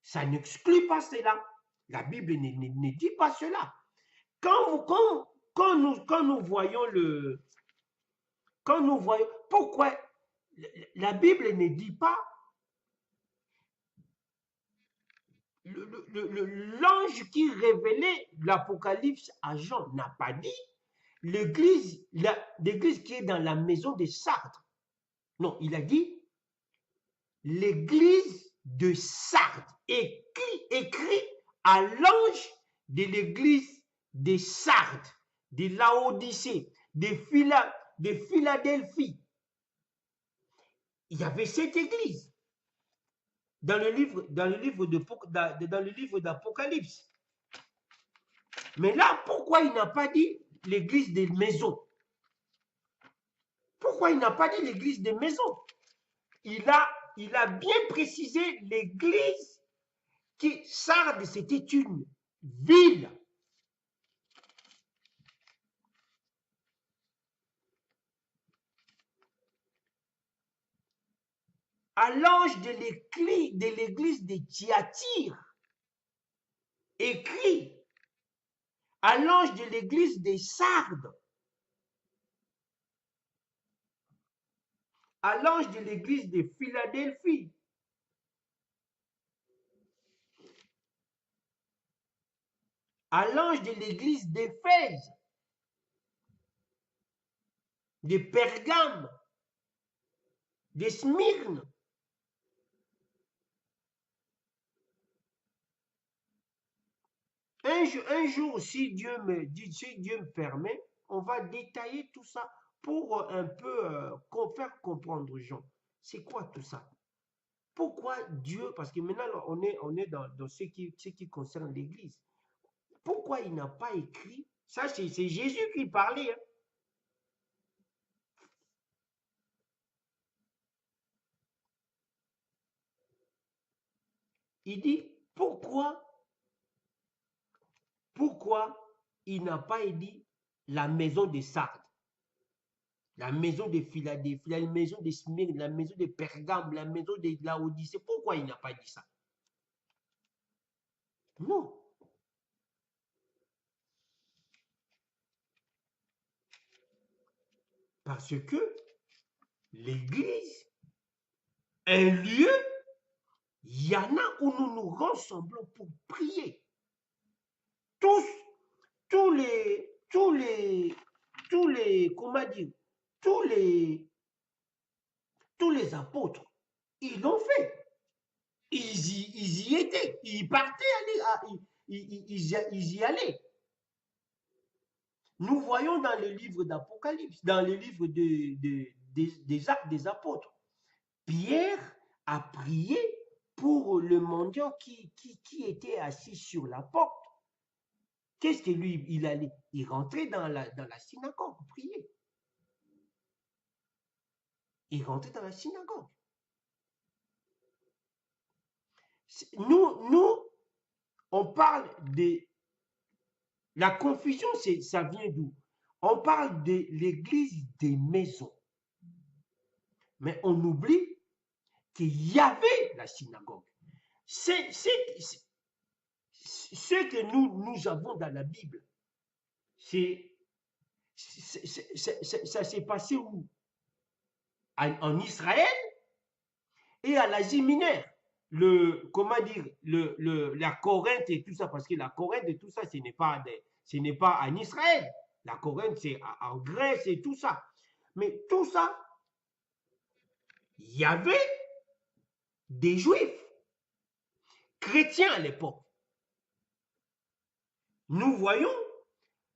Ça n'exclut pas cela. La Bible ne dit pas cela. Quand nous voyons pourquoi la Bible ne dit pas, l'ange qui révélait l'Apocalypse à Jean n'a pas dit l'église qui est dans la maison de Sardes. Non, il a dit l'église de Sardes, écrit à l'ange de l'église de Sardes, de Laodicée, de Philadelphie. Il y avait cette église dans le livre d'Apocalypse. Mais là, pourquoi il n'a pas dit l'église des maisons? Pourquoi il n'a pas dit l'église des maisons? Il a bien précisé l'église qui, Sardes, c'était une ville. À l'ange de l'église de Thyatire, écrit à l'ange de l'église des Sardes, à l'ange de l'église de Philadelphie, à l'ange de l'église d'Éphèse, de Pergame, de Smyrne. Un jour, si Dieu me permet, on va détailler tout ça pour un peu faire comprendre aux gens. C'est quoi tout ça? Pourquoi Dieu, parce que maintenant on est dans ce qui concerne l'Église. Pourquoi il n'a pas écrit, ça c'est Jésus qui parlait, hein. Il dit, pourquoi il n'a pas dit la maison de Sardes, la maison de Philadelphie, la maison de Smyrne, la maison de Pergame, la maison de Laodicée? Pourquoi il n'a pas dit ça? Non. Parce que l'église, un lieu, il y en a où nous nous rassemblons pour prier. Tous les, comment dire, tous les apôtres, ils l'ont fait. Ils y étaient, ils partaient, ils y allaient. Nous voyons dans le livre d'Apocalypse, dans le livre des Actes des Apôtres, Pierre a prié pour le mendiant qui était assis sur la porte. Qu'est-ce que lui, il allait? Il rentrait dans la synagogue, prier. Il rentrait dans la synagogue. Nous, on parle de... La confusion, ça vient d'où? On parle de l'église des maisons. Mais on oublie qu'il y avait la synagogue. C'est ce que nous avons dans la Bible, ça s'est passé où? En Israël et à l'Asie mineure. Comment dire, la Corinthe et tout ça, parce que la Corinthe et tout ça, ce n'est pas en Israël. La Corinthe, c'est en Grèce et tout ça. Mais tout ça, il y avait des Juifs chrétiens à l'époque. Nous voyons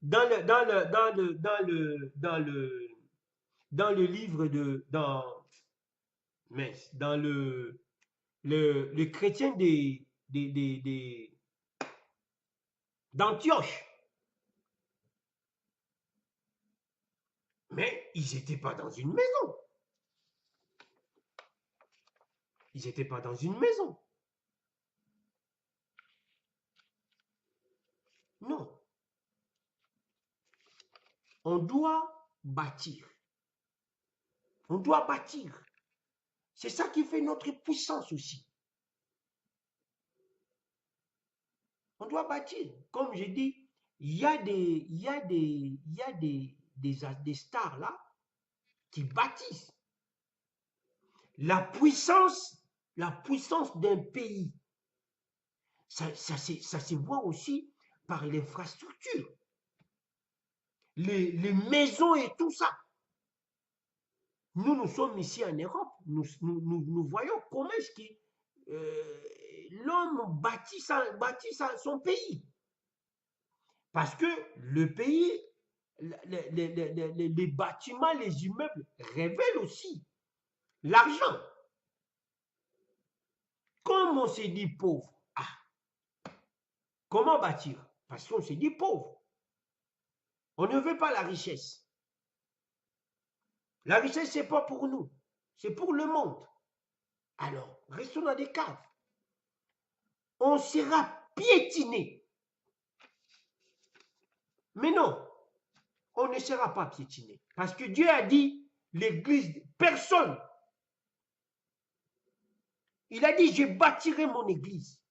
dans le livre dans le chrétien d'Antioche. Mais ils n'étaient pas dans une maison. Ils n'étaient pas dans une maison. Non. On doit bâtir. On doit bâtir. C'est ça qui fait notre puissance aussi. On doit bâtir. Comme je dis, il y a des stars là qui bâtissent. La puissance d'un pays, ça se voit aussi par l'infrastructure. Les maisons et tout ça. Nous sommes ici en Europe. Nous voyons comment est-ce que l'homme bâtit son pays. Parce que le pays, les bâtiments, les immeubles révèlent aussi l'argent. Comme on s'est dit pauvre, comment bâtir? Parce qu'on s'est dit pauvre. On ne veut pas la richesse. La richesse, ce n'est pas pour nous, c'est pour le monde. Alors, restons dans des caves. On sera piétiné. Mais non, on ne sera pas piétiné. Parce que Dieu a dit, l'église, personne. Il a dit, je bâtirai mon église.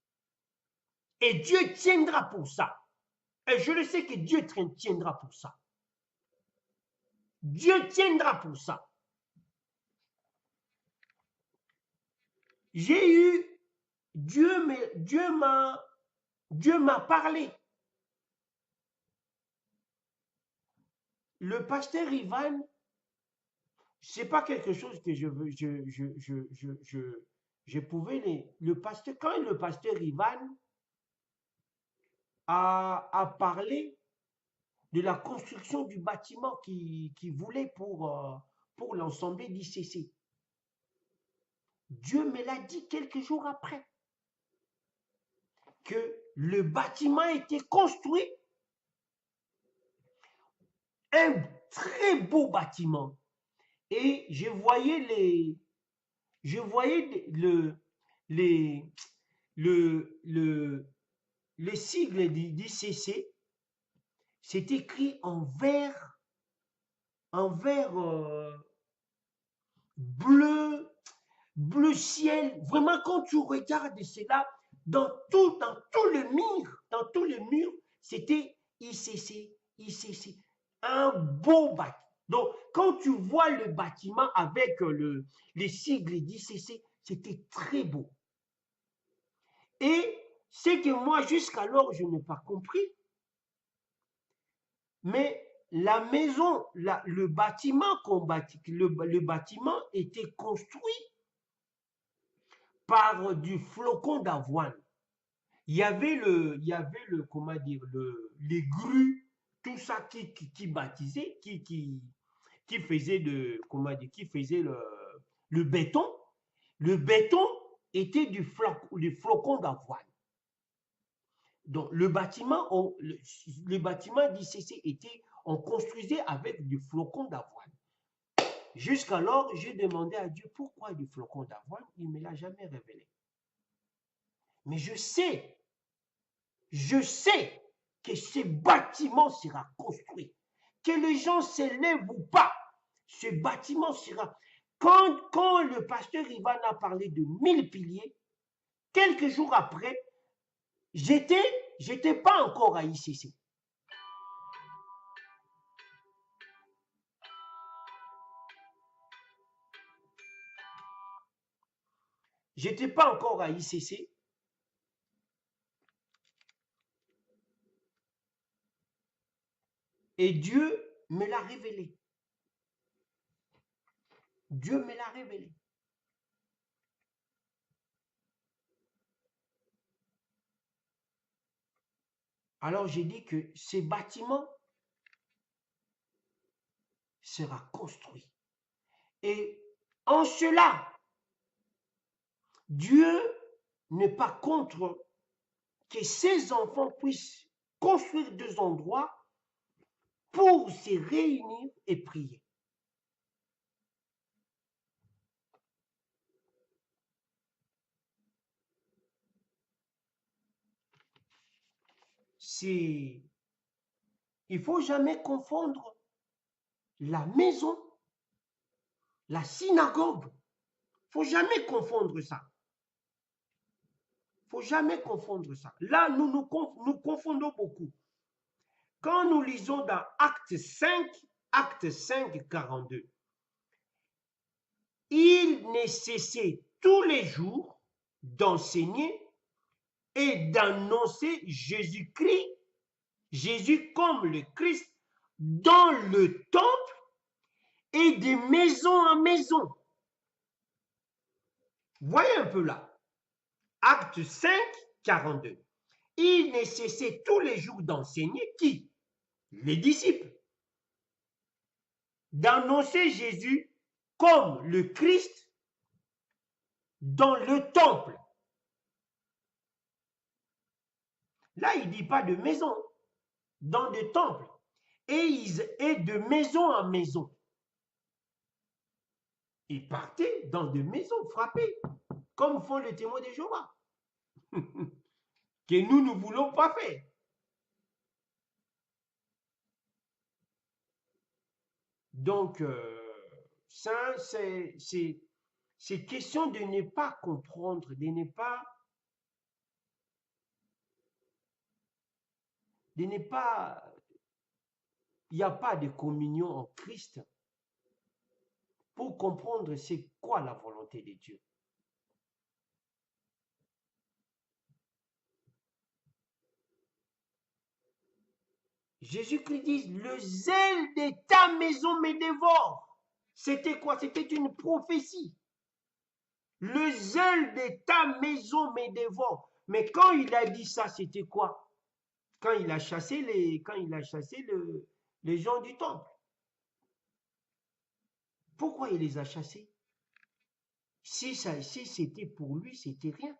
Et Dieu tiendra pour ça. Et je le sais que Dieu tiendra pour ça. Dieu tiendra pour ça. J'ai eu, Dieu m'a parlé. Le pasteur Ivan, c'est pas quelque chose que je pouvais quand le pasteur Ivan a parlé de la construction du bâtiment qu'il voulait pour l'ensemble d'ICC. Dieu me l'a dit quelques jours après, que le bâtiment était construit, un très beau bâtiment, et je voyais les sigles d'ICC. C'est écrit en vert bleu ciel. Vraiment, quand tu regardes cela, dans tout le mur, c'était ICC. Un beau bâtiment. Donc, quand tu vois le bâtiment avec les sigles d'ICC, c'était très beau. Et c'est que moi, jusqu'alors, je n'ai pas compris. Mais la maison, le bâtiment le bâtiment était construit par du flocon d'avoine. Il y avait comment dire, les grues, tout ça qui bâtissait, qui faisait qui faisait le béton. Le béton était du flocon d'avoine. Donc, le bâtiment d'ICC on construisait avec du flocon d'avoine. Jusqu'alors, j'ai demandé à Dieu pourquoi du flocon d'avoine. Il ne me l'a jamais révélé. Mais je sais que ce bâtiment sera construit. Que les gens s'élèvent ou pas, ce bâtiment sera. Quand le pasteur Ivan a parlé de 1000 piliers, quelques jours après, j'étais j'étais pas encore à ICC. J'étais pas encore à ICC. Et Dieu me l'a révélé. Dieu me l'a révélé. Alors j'ai dit que ces bâtiments sera construit. Et en cela, Dieu n'est pas contre que ses enfants puissent construire deux endroits pour se réunir et prier. Il ne faut jamais confondre la maison, la synagogue. Il ne faut jamais confondre ça. Il ne faut jamais confondre ça. Là, nous confondons beaucoup. Quand nous lisons dans Acte 5, 42, il ne cessait tous les jours d'enseigner et d'annoncer Jésus-Christ, Jésus comme le Christ, dans le temple et de maison en maison. Voyez un peu là. Acte 5, 42. Il ne cessait tous les jours d'enseigner qui? Les disciples. D'annoncer Jésus comme le Christ dans le temple. Là, il ne dit pas de maison, dans le temple. Et de maison en maison. Ils partaient dans des maisons frappées, comme font les témoins de Jéhovah. Que nous ne voulons pas faire. Donc, ça, c'est question de ne pas comprendre, de ne pas, il n'y a pas de communion en Christ pour comprendre c'est quoi la volonté de Dieu. Jésus-Christ dit, le zèle de ta maison me dévore. C'était quoi? C'était une prophétie. Le zèle de ta maison me dévore. Mais quand il a dit ça, c'était quoi? Quand il a chassé les gens du temple. Pourquoi il les a chassés? Si c'était pour lui, c'était rien.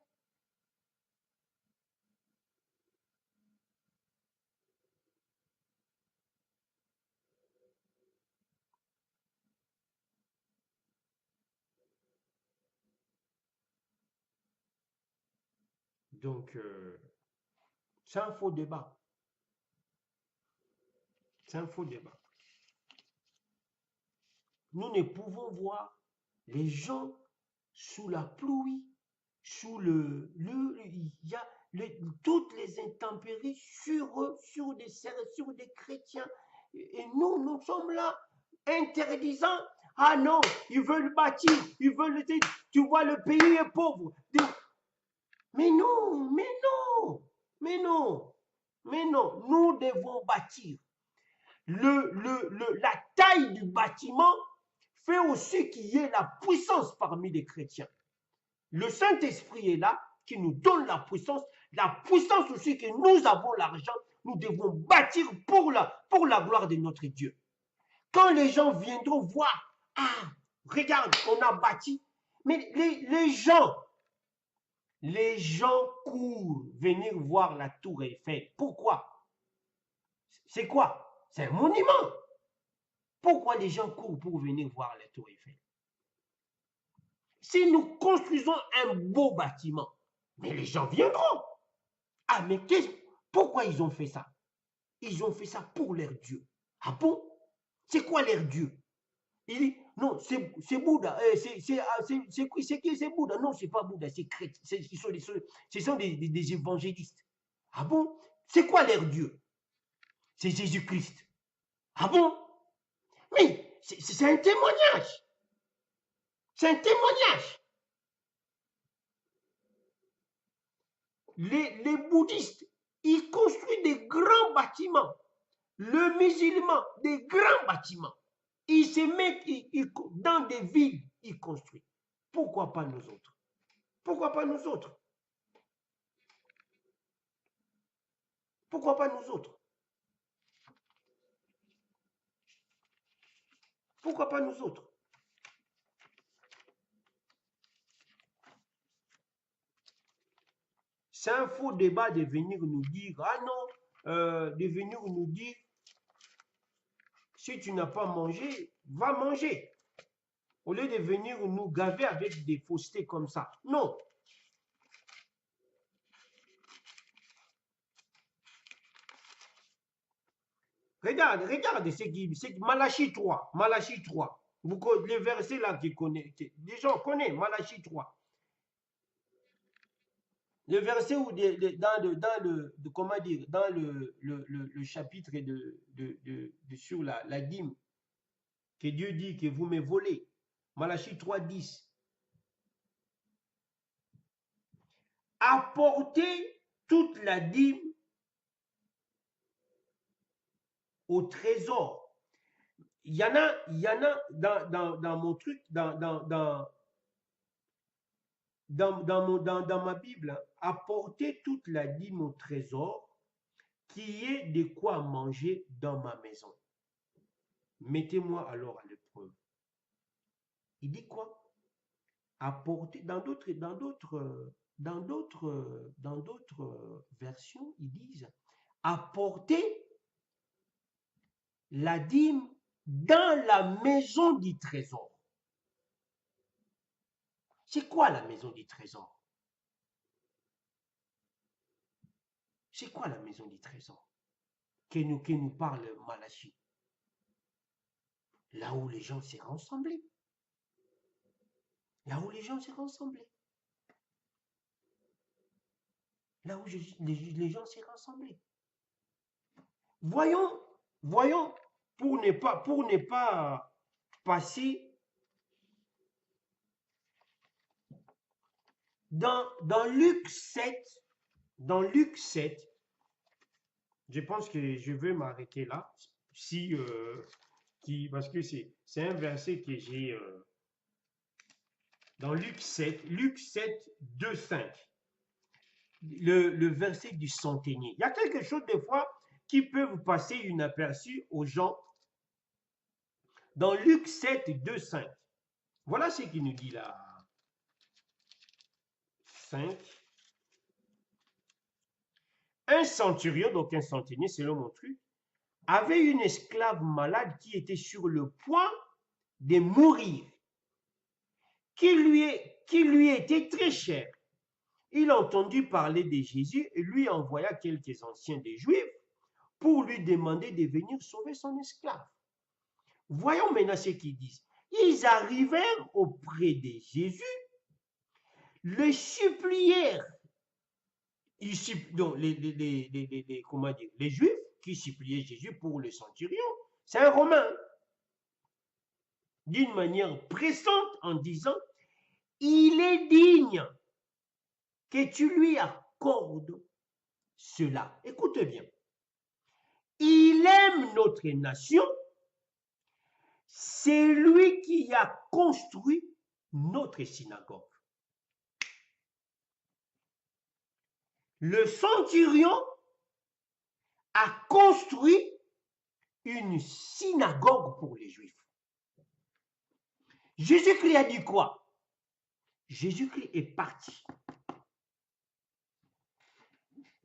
Donc, c'est un faux débat. C'est un faux débat. Nous ne pouvons voir les gens sous la pluie, sous il y a toutes les intempéries sur eux, sur des chrétiens. Et nous sommes là, interdisant. Ah non, ils veulent bâtir, ils veulent, tu vois, le pays est pauvre. Mais non, mais non, mais non, mais non, nous devons bâtir. La taille du bâtiment fait aussi qu'il y ait la puissance parmi les chrétiens. Le Saint-Esprit est là, qui nous donne la puissance aussi que nous avons l'argent, nous devons bâtir pour la gloire de notre Dieu. Quand les gens viendront voir, ah, regarde, on a bâti, mais les gens courent venir voir la tour Eiffel. Pourquoi? C'est quoi? C'est un monument. Pourquoi les gens courent pour venir voir la tour Eiffel? Si nous construisons un beau bâtiment, mais les gens viendront. Ah, mais pourquoi ils ont fait ça? Ils ont fait ça pour leur Dieu. Ah bon? C'est quoi leur Dieu? Il dit, non, c'est Bouddha. C'est qui? C'est Bouddha. Non, c'est pas Bouddha, c'est chrétien. Ce sont des évangélistes. Ah bon? C'est quoi leur Dieu? C'est Jésus-Christ. Ah bon? Oui, c'est un témoignage. C'est un témoignage. Les bouddhistes, ils construisent des grands bâtiments. Le musulman, des grands bâtiments. Ils se mettent dans des villes, ils construisent. Pourquoi pas nous autres? Pourquoi pas nous autres? Pourquoi pas nous autres? Pourquoi pas nous autres? C'est un faux débat de venir nous dire, ah non, de venir nous dire, si tu n'as pas mangé, va manger. Au lieu de venir nous gaver avec des faussetés comme ça. Non. Regarde, c'est Malachie 3. Malachie 3. Les versets là les gens connaissent, Malachie 3. Le verset où comment dire, dans le chapitre sur la dîme, que Dieu dit que vous me volez. Malachie 3, 10. Apportez toute la dîme au trésor. Il y en a dans mon truc, dans ma Bible, apportez toute la dîme au trésor, qui est de quoi manger dans ma maison. Mettez-moi alors à l'épreuve. Il dit quoi? Apporter dans d'autres versions, ils disent apporter la dîme dans la maison du trésor. C'est quoi la maison du trésor? C'est quoi la maison du trésor que nous parle Malachie? Là où les gens s'est rassemblés. Là où les gens s'est rassemblés. Là où les gens s'est rassemblés. Voyons, pour ne pas passer dans Luc 7, je pense que je vais m'arrêter là, parce que c'est un verset que j'ai dans Luc 7, 2, 5, le verset du centenier. Il y a quelque chose des fois qui peut vous passer inaperçu aux gens. Dans Luc 7, 2, 5, voilà ce qu'il nous dit là. 5. Un centurion, donc un centenier selon mon truc, avait une esclave malade qui était sur le point de mourir, qui lui était très cher. Il a entendu parler de Jésus et lui envoya quelques anciens des Juifs pour lui demander de venir sauver son esclave. Voyons maintenant ce qu'ils disent. Ils arrivèrent auprès de Jésus, le supplièrent. Donc, comment dire, les Juifs qui suppliaient Jésus pour le centurion, c'est un Romain, d'une manière pressante en disant, il est digne que tu lui accordes cela. Écoute bien. Il aime notre nation, c'est lui qui a construit notre synagogue. Le centurion a construit une synagogue pour les Juifs. Jésus-Christ a dit quoi? Jésus-Christ est parti.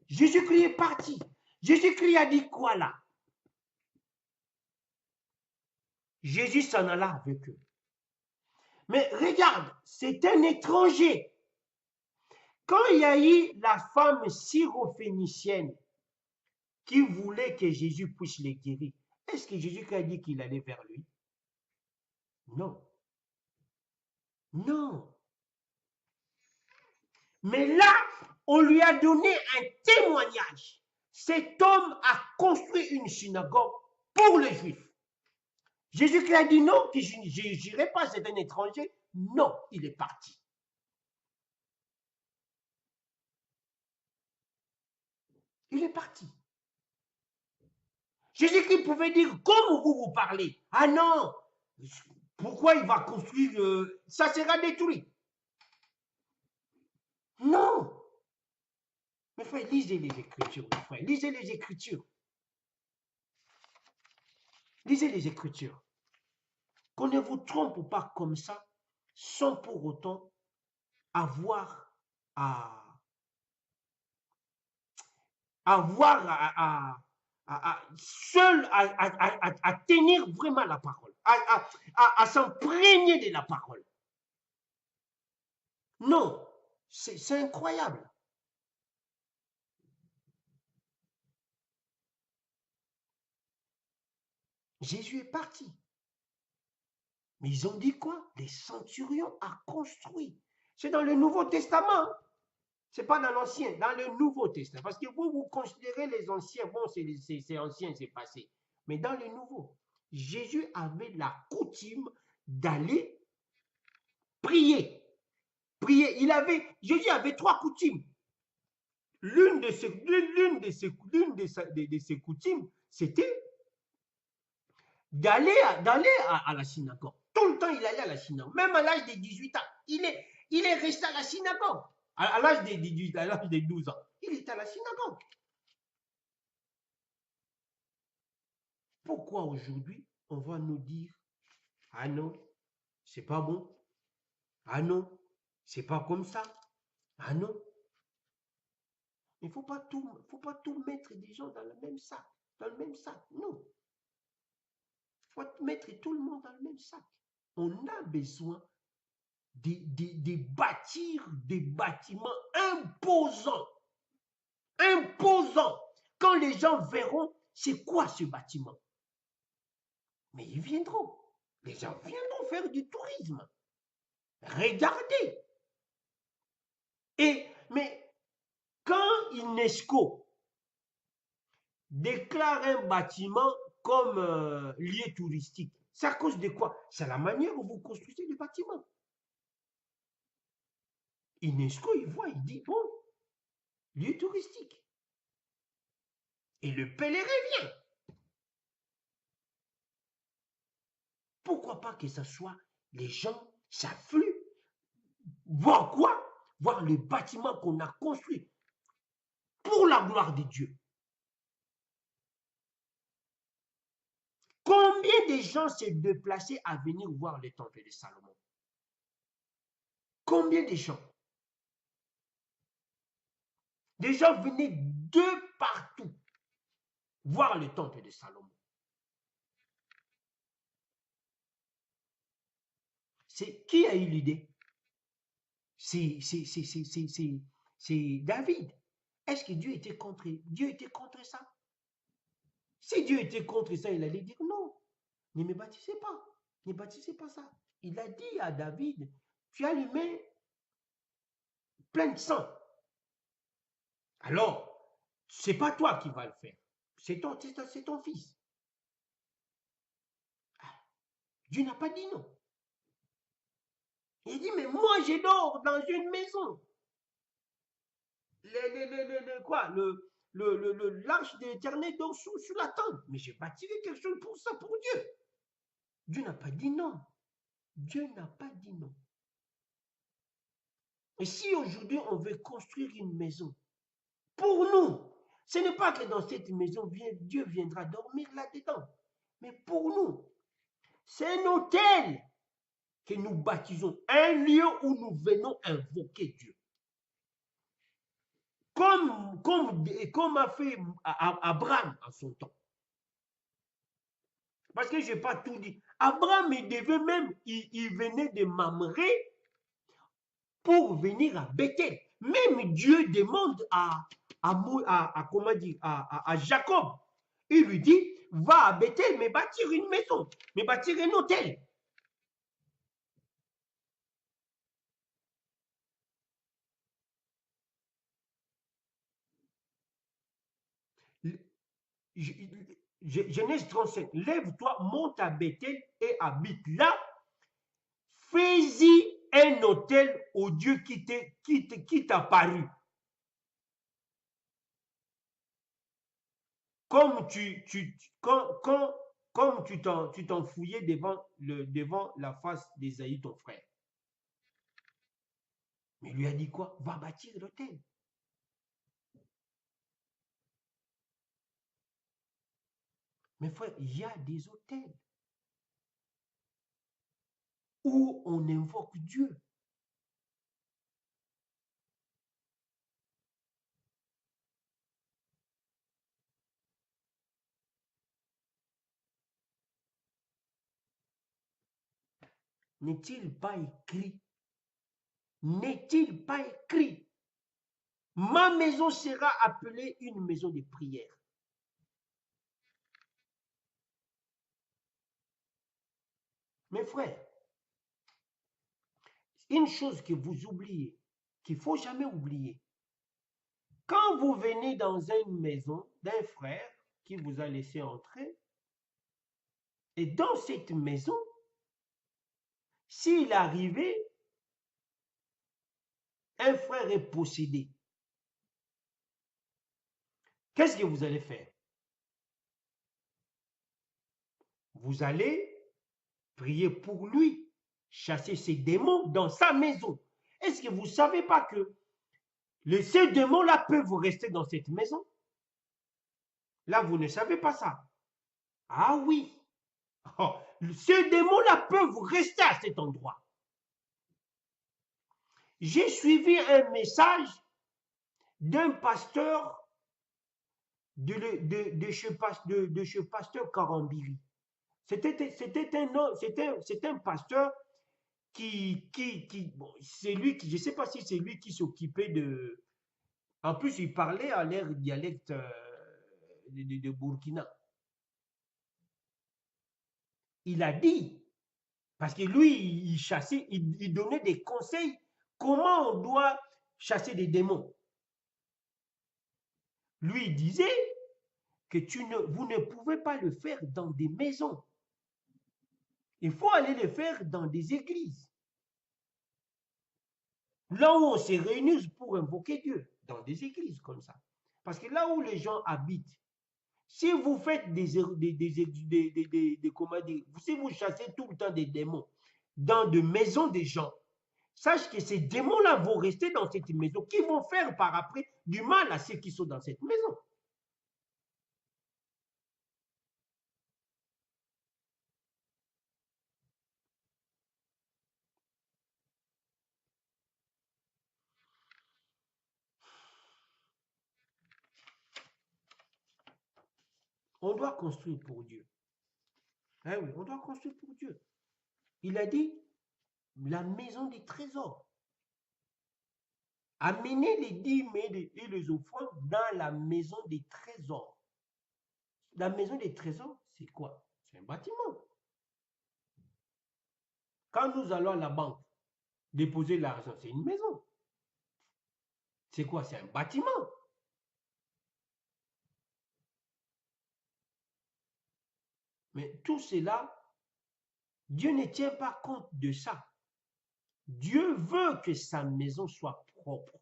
Jésus-Christ est parti. Jésus-Christ a dit quoi là? Jésus s'en alla avec eux. Mais regarde, c'est un étranger. Quand il y a eu la femme syrophénicienne qui voulait que Jésus puisse les guérir, est-ce que Jésus a dit qu'il allait vers lui? Non. Non. Mais là, on lui a donné un témoignage. Cet homme a construit une synagogue pour les Juifs. Jésus-Christ a dit non, que je n'irai pas, c'est un étranger. Non, il est parti. Il est parti. Jésus-Christ pouvait dire, comme vous parlez. Ah non, pourquoi il va construire, ça sera détruit. Non. Mes frères, lisez les Écritures, mes frères, lisez les Écritures. Lisez les Écritures. Qu'on ne vous trompe pas comme ça, sans pour autant avoir à seul à tenir vraiment la parole, à s'imprégner de la parole. Non, c'est incroyable. Jésus est parti. Mais ils ont dit quoi? Les centurions a construit. C'est dans le Nouveau Testament. Ce n'est pas dans l'Ancien, dans le Nouveau Testament. Parce que vous considérez les anciens, bon, c'est ancien, c'est passé. Mais dans le Nouveau, Jésus avait la coutume d'aller prier. Prier. Jésus avait 3 coutumes. L'une de ses coutumes, c'était d'aller à la synagogue. Tout le temps, il allait à la synagogue. Même à l'âge de 18 ans, il est resté à la synagogue. À l'âge de 18, à l'âge de 12 ans, il est à la synagogue. Pourquoi aujourd'hui, on va nous dire, ah non, c'est pas bon, ah non, c'est pas comme ça, ah non. Il ne faut pas tout mettre des gens dans le même sac, non. Il faut mettre tout le monde dans le même sac. On a besoin de bâtir des bâtiments imposants. Imposants. Quand les gens verront, c'est quoi ce bâtiment? Mais ils viendront. Les gens viendront faire du tourisme. Regardez. Mais quand UNESCO déclare un bâtiment comme lieu touristique, c'est à cause de quoi? C'est la manière où vous construisez le bâtiment. UNESCO, il voit, il dit, bon, lieu touristique. Et le pèlerin vient. Pourquoi pas que ce soit les gens s'affluent? Voir quoi? Voir le bâtiment qu'on a construit pour la gloire de Dieu. Combien de gens s'est déplacés à venir voir le temple de Salomon? Combien de gens? Des gens venaient de partout voir le temple de Salomon. C'est qui a eu l'idée? C'est David. Est-ce que Dieu était contre ça? Si Dieu était contre ça, il allait dire non, ne me bâtissez pas, ne bâtissez pas ça. Il a dit à David, tu as les mains pleines de sang. Alors, c'est pas toi qui vas le faire, c'est ton fils. Dieu n'a pas dit non. Il dit, mais moi je dors dans une maison. L'arche de l'Éternel dort sous la tente. Mais j'ai bâti quelque chose pour ça, pour Dieu. Dieu n'a pas dit non. Dieu n'a pas dit non. Et si aujourd'hui on veut construire une maison, pour nous, ce n'est pas que dans cette maison, Dieu viendra dormir là-dedans. Mais pour nous, c'est un hôtel que nous baptisons, un lieu où nous venons invoquer Dieu. Comme a fait Abraham en son temps. Parce que je n'ai pas tout dit. Abraham, il devait même, il venait de Mamré pour venir à Bethel. Même Dieu demande comment dire, à Jacob. Il lui dit, va à Bethel, mais bâtir une maison, mais bâtir un hôtel. Genèse 35, lève-toi, monte à Bethel et habite là. Fais-y un autel au Dieu qui t'a paru. Comme comme tu t'enfouillais devant la face d'Ésaïe, ton frère. Mais il lui a dit quoi? Va bâtir l'autel. Mes frères, il y a des autels où on invoque Dieu. N'est-il pas écrit? N'est-il pas écrit? Ma maison sera appelée une maison de prière. Mes frères, une chose que vous oubliez, qu'il ne faut jamais oublier, quand vous venez dans une maison d'un frère qui vous a laissé entrer, et dans cette maison, s'il arrivait, un frère est possédé, qu'est-ce que vous allez faire? Vous allez prier pour lui, chasser ses démons dans sa maison. Est-ce que vous ne savez pas que ces démons-là peuvent rester dans cette maison? Là, vous ne savez pas ça. Ah oui. Oh, ces démons-là peuvent rester à cet endroit. J'ai suivi un message d'un pasteur de chez pasteur Karambiri. C'est un pasteur bon, c'est lui qui, je ne sais pas si c'est lui qui s'occupait de. En plus, il parlait à l'air dialecte de Burkina. Il a dit, parce que lui, il chassait, il donnait des conseils comment on doit chasser des démons. Lui, il disait que vous ne pouvez pas le faire dans des maisons. Il faut aller le faire dans des églises. Là où on se réunit pour invoquer Dieu, dans des églises comme ça. Parce que là où les gens habitent, si vous faites comment dire, si vous chassez tout le temps des démons dans des maisons des gens, sache que ces démons-là vont rester dans cette maison, qui vont faire par après du mal à ceux qui sont dans cette maison. On doit construire pour Dieu. Ah oui, on doit construire pour Dieu. Il a dit, la maison des trésors. Amenez les dîmes et les offrandes dans la maison des trésors. La maison des trésors, c'est quoi? C'est un bâtiment. Quand nous allons à la banque déposer l'argent, c'est une maison. C'est quoi? C'est un bâtiment. Mais tout cela, Dieu ne tient pas compte de ça. Dieu veut que sa maison soit propre.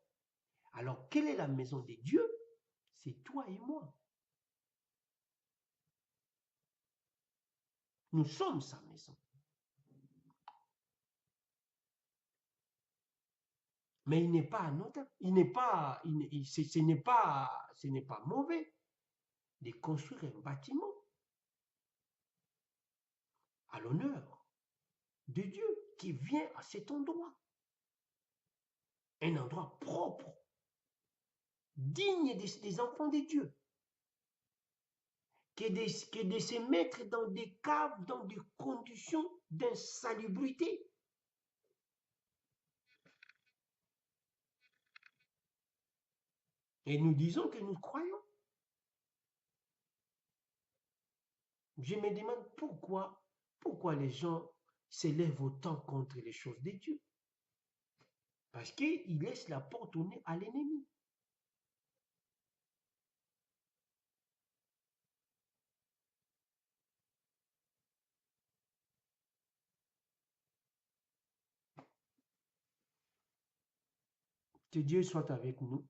Alors, quelle est la maison de Dieu? C'est toi et moi. Nous sommes sa maison. Mais il n'est pas anodin. Il n'est pas, ce n'est pas mauvais de construire un bâtiment à l'honneur de Dieu qui vient à cet endroit. Un endroit propre, digne des enfants de Dieu. Que de se mettre dans des caves, dans des conditions d'insalubrité. Et nous disons que nous croyons. Je me demande pourquoi les gens s'élèvent autant contre les choses de Dieu. Parce qu'ils laissent la porte au nez à l'ennemi. Que Dieu soit avec nous.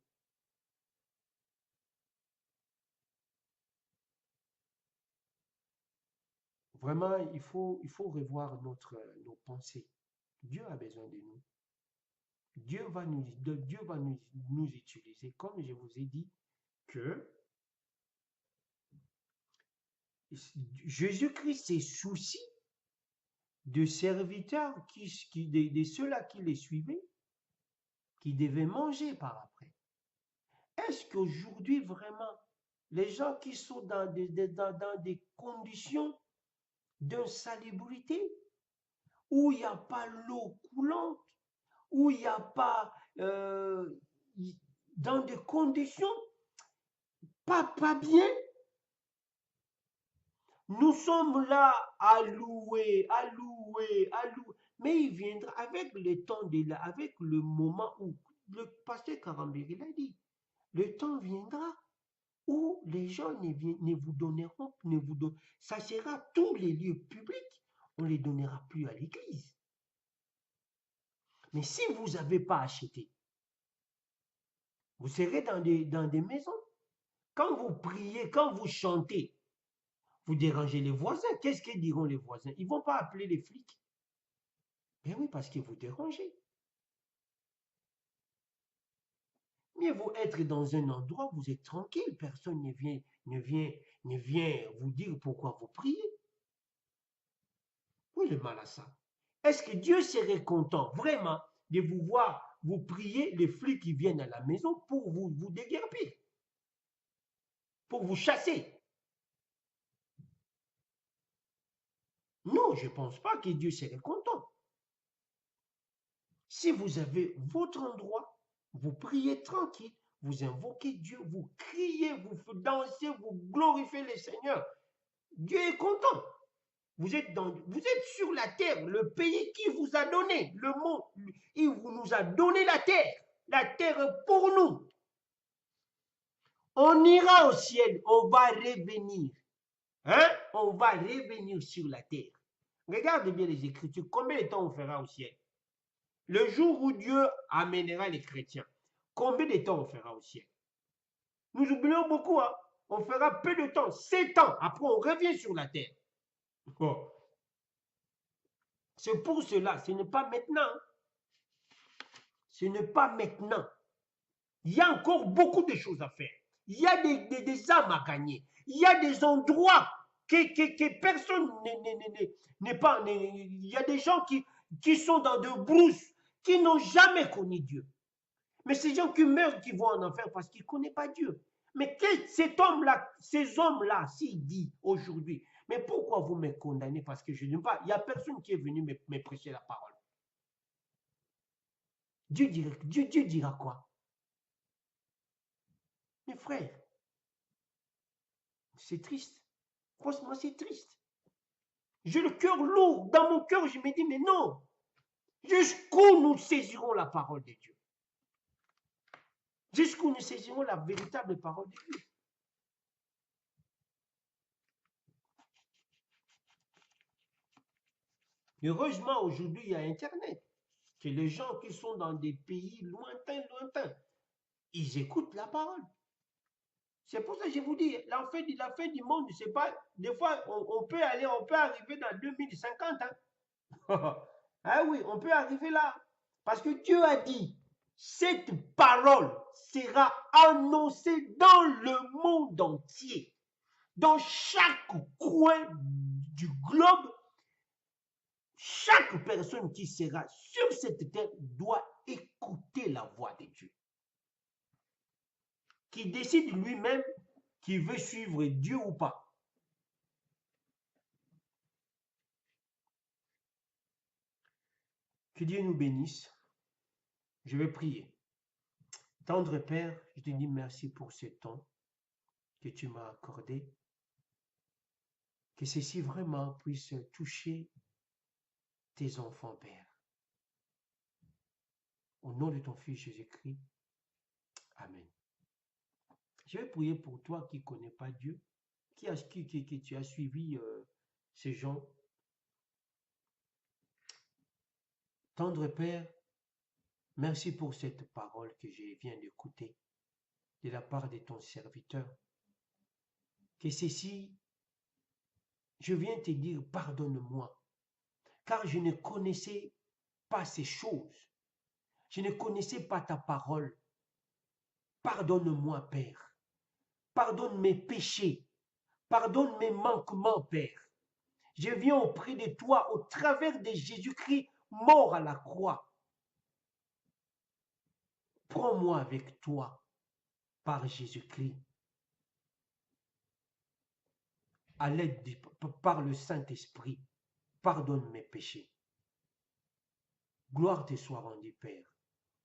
Vraiment, il faut revoir nos pensées. Dieu a besoin de nous. Dieu va nous utiliser. Comme je vous ai dit que Jésus-Christ se soucie de serviteurs de ceux-là qui les suivaient, qui devaient manger par après. Est-ce qu'aujourd'hui, vraiment, les gens qui sont dans des conditions d'insalubrité, où il n'y a pas l'eau coulante, où il n'y a pas, dans des conditions pas bien, nous sommes là à louer, à louer, à louer. Mais il viendra avec le temps, avec le moment où, le pasteur Karambiri l'a dit, le temps viendra où les gens ne vous donneront, ça sera tous les lieux publics, on ne les donnera plus à l'église. Mais si vous n'avez pas acheté, vous serez dans des maisons. Quand vous priez, quand vous chantez, vous dérangez les voisins. Qu'est-ce qu'ils diront les voisins? Ils ne vont pas appeler les flics. Mais oui, parce que vous dérangez. Mieux vaut être dans un endroit où vous êtes tranquille. Personne ne vient vous dire pourquoi vous priez. Oui, le mal à ça. Est-ce que Dieu serait content vraiment de vous voir, vous prier, les flics qui viennent à la maison pour vous déguerpir, pour vous chasser? Non, je ne pense pas que Dieu serait content. Si vous avez votre endroit, vous priez tranquille, vous invoquez Dieu, vous criez, vous dansez, vous glorifiez le Seigneur. Dieu est content. Vous êtes sur la terre, le pays qui vous a donné, le monde, il nous a donné la terre pour nous. On ira au ciel, on va revenir. Hein? On va revenir sur la terre. Regardez bien les Écritures, combien de temps on fera au ciel? Le jour où Dieu amènera les chrétiens, combien de temps on fera au ciel? Nous oublions beaucoup, hein? On fera peu de temps, 7 ans, après on revient sur la terre. Bon. C'est pour cela, ce n'est pas maintenant. Ce n'est pas maintenant. Il y a encore beaucoup de choses à faire. Il y a des âmes à gagner. Il y a des endroits que personne n'est pas. Il y a des gens qui sont dans de brousses, qui n'ont jamais connu Dieu. Mais ces gens qui meurent, qui vont en enfer parce qu'ils ne connaissent pas Dieu. Mais cet homme-là, ces hommes-là, s'il dit aujourd'hui, mais pourquoi vous me condamnez parce que je ne pas, il n'y a personne qui est venu me prêcher la parole. Dieu dira quoi? Mes frères, c'est triste. Franchement, c'est triste. J'ai le cœur lourd. Dans mon cœur, je me dis, mais non. Jusqu'où nous saisirons la parole de Dieu? Jusqu'où nous saisirons la véritable parole de Dieu? Heureusement, aujourd'hui, il y a Internet. Que les gens qui sont dans des pays lointains, ils écoutent la parole. C'est pour ça que je vous dis, la fin du monde, c'est pas. Des fois, on peut arriver dans 2050. Hein. Ah oui, on peut arriver là. Parce que Dieu a dit, cette parole sera annoncée dans le monde entier. Dans chaque coin du globe, chaque personne qui sera sur cette terre doit écouter la voix de Dieu. Qui décide lui-même qu'il veut suivre Dieu ou pas. Que Dieu nous bénisse. Je vais prier. Tendre Père, je te dis merci pour ce temps que tu m'as accordé. Que ceci vraiment puisse toucher tes enfants, Père. Au nom de ton Fils Jésus-Christ. Amen. Je vais prier pour toi qui ne connais pas Dieu, qui tu as suivi ces gens. Tendre Père, Merci pour cette parole que je viens d'écouter de la part de ton serviteur. Que ceci, je viens te dire, pardonne-moi, car je ne connaissais pas ces choses. Je ne connaissais pas ta parole. Pardonne-moi, Père. Pardonne mes péchés. Pardonne mes manquements, Père. Je viens auprès de toi au travers de Jésus-Christ mort à la croix. Prends-moi avec toi par Jésus-Christ, à l'aide par le Saint-Esprit. Pardonne mes péchés. Gloire te soit rendue, Père.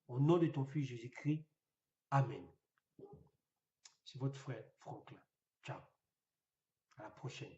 Au nom de ton Fils Jésus-Christ. Amen. C'est votre frère Franklin. Ciao. À la prochaine.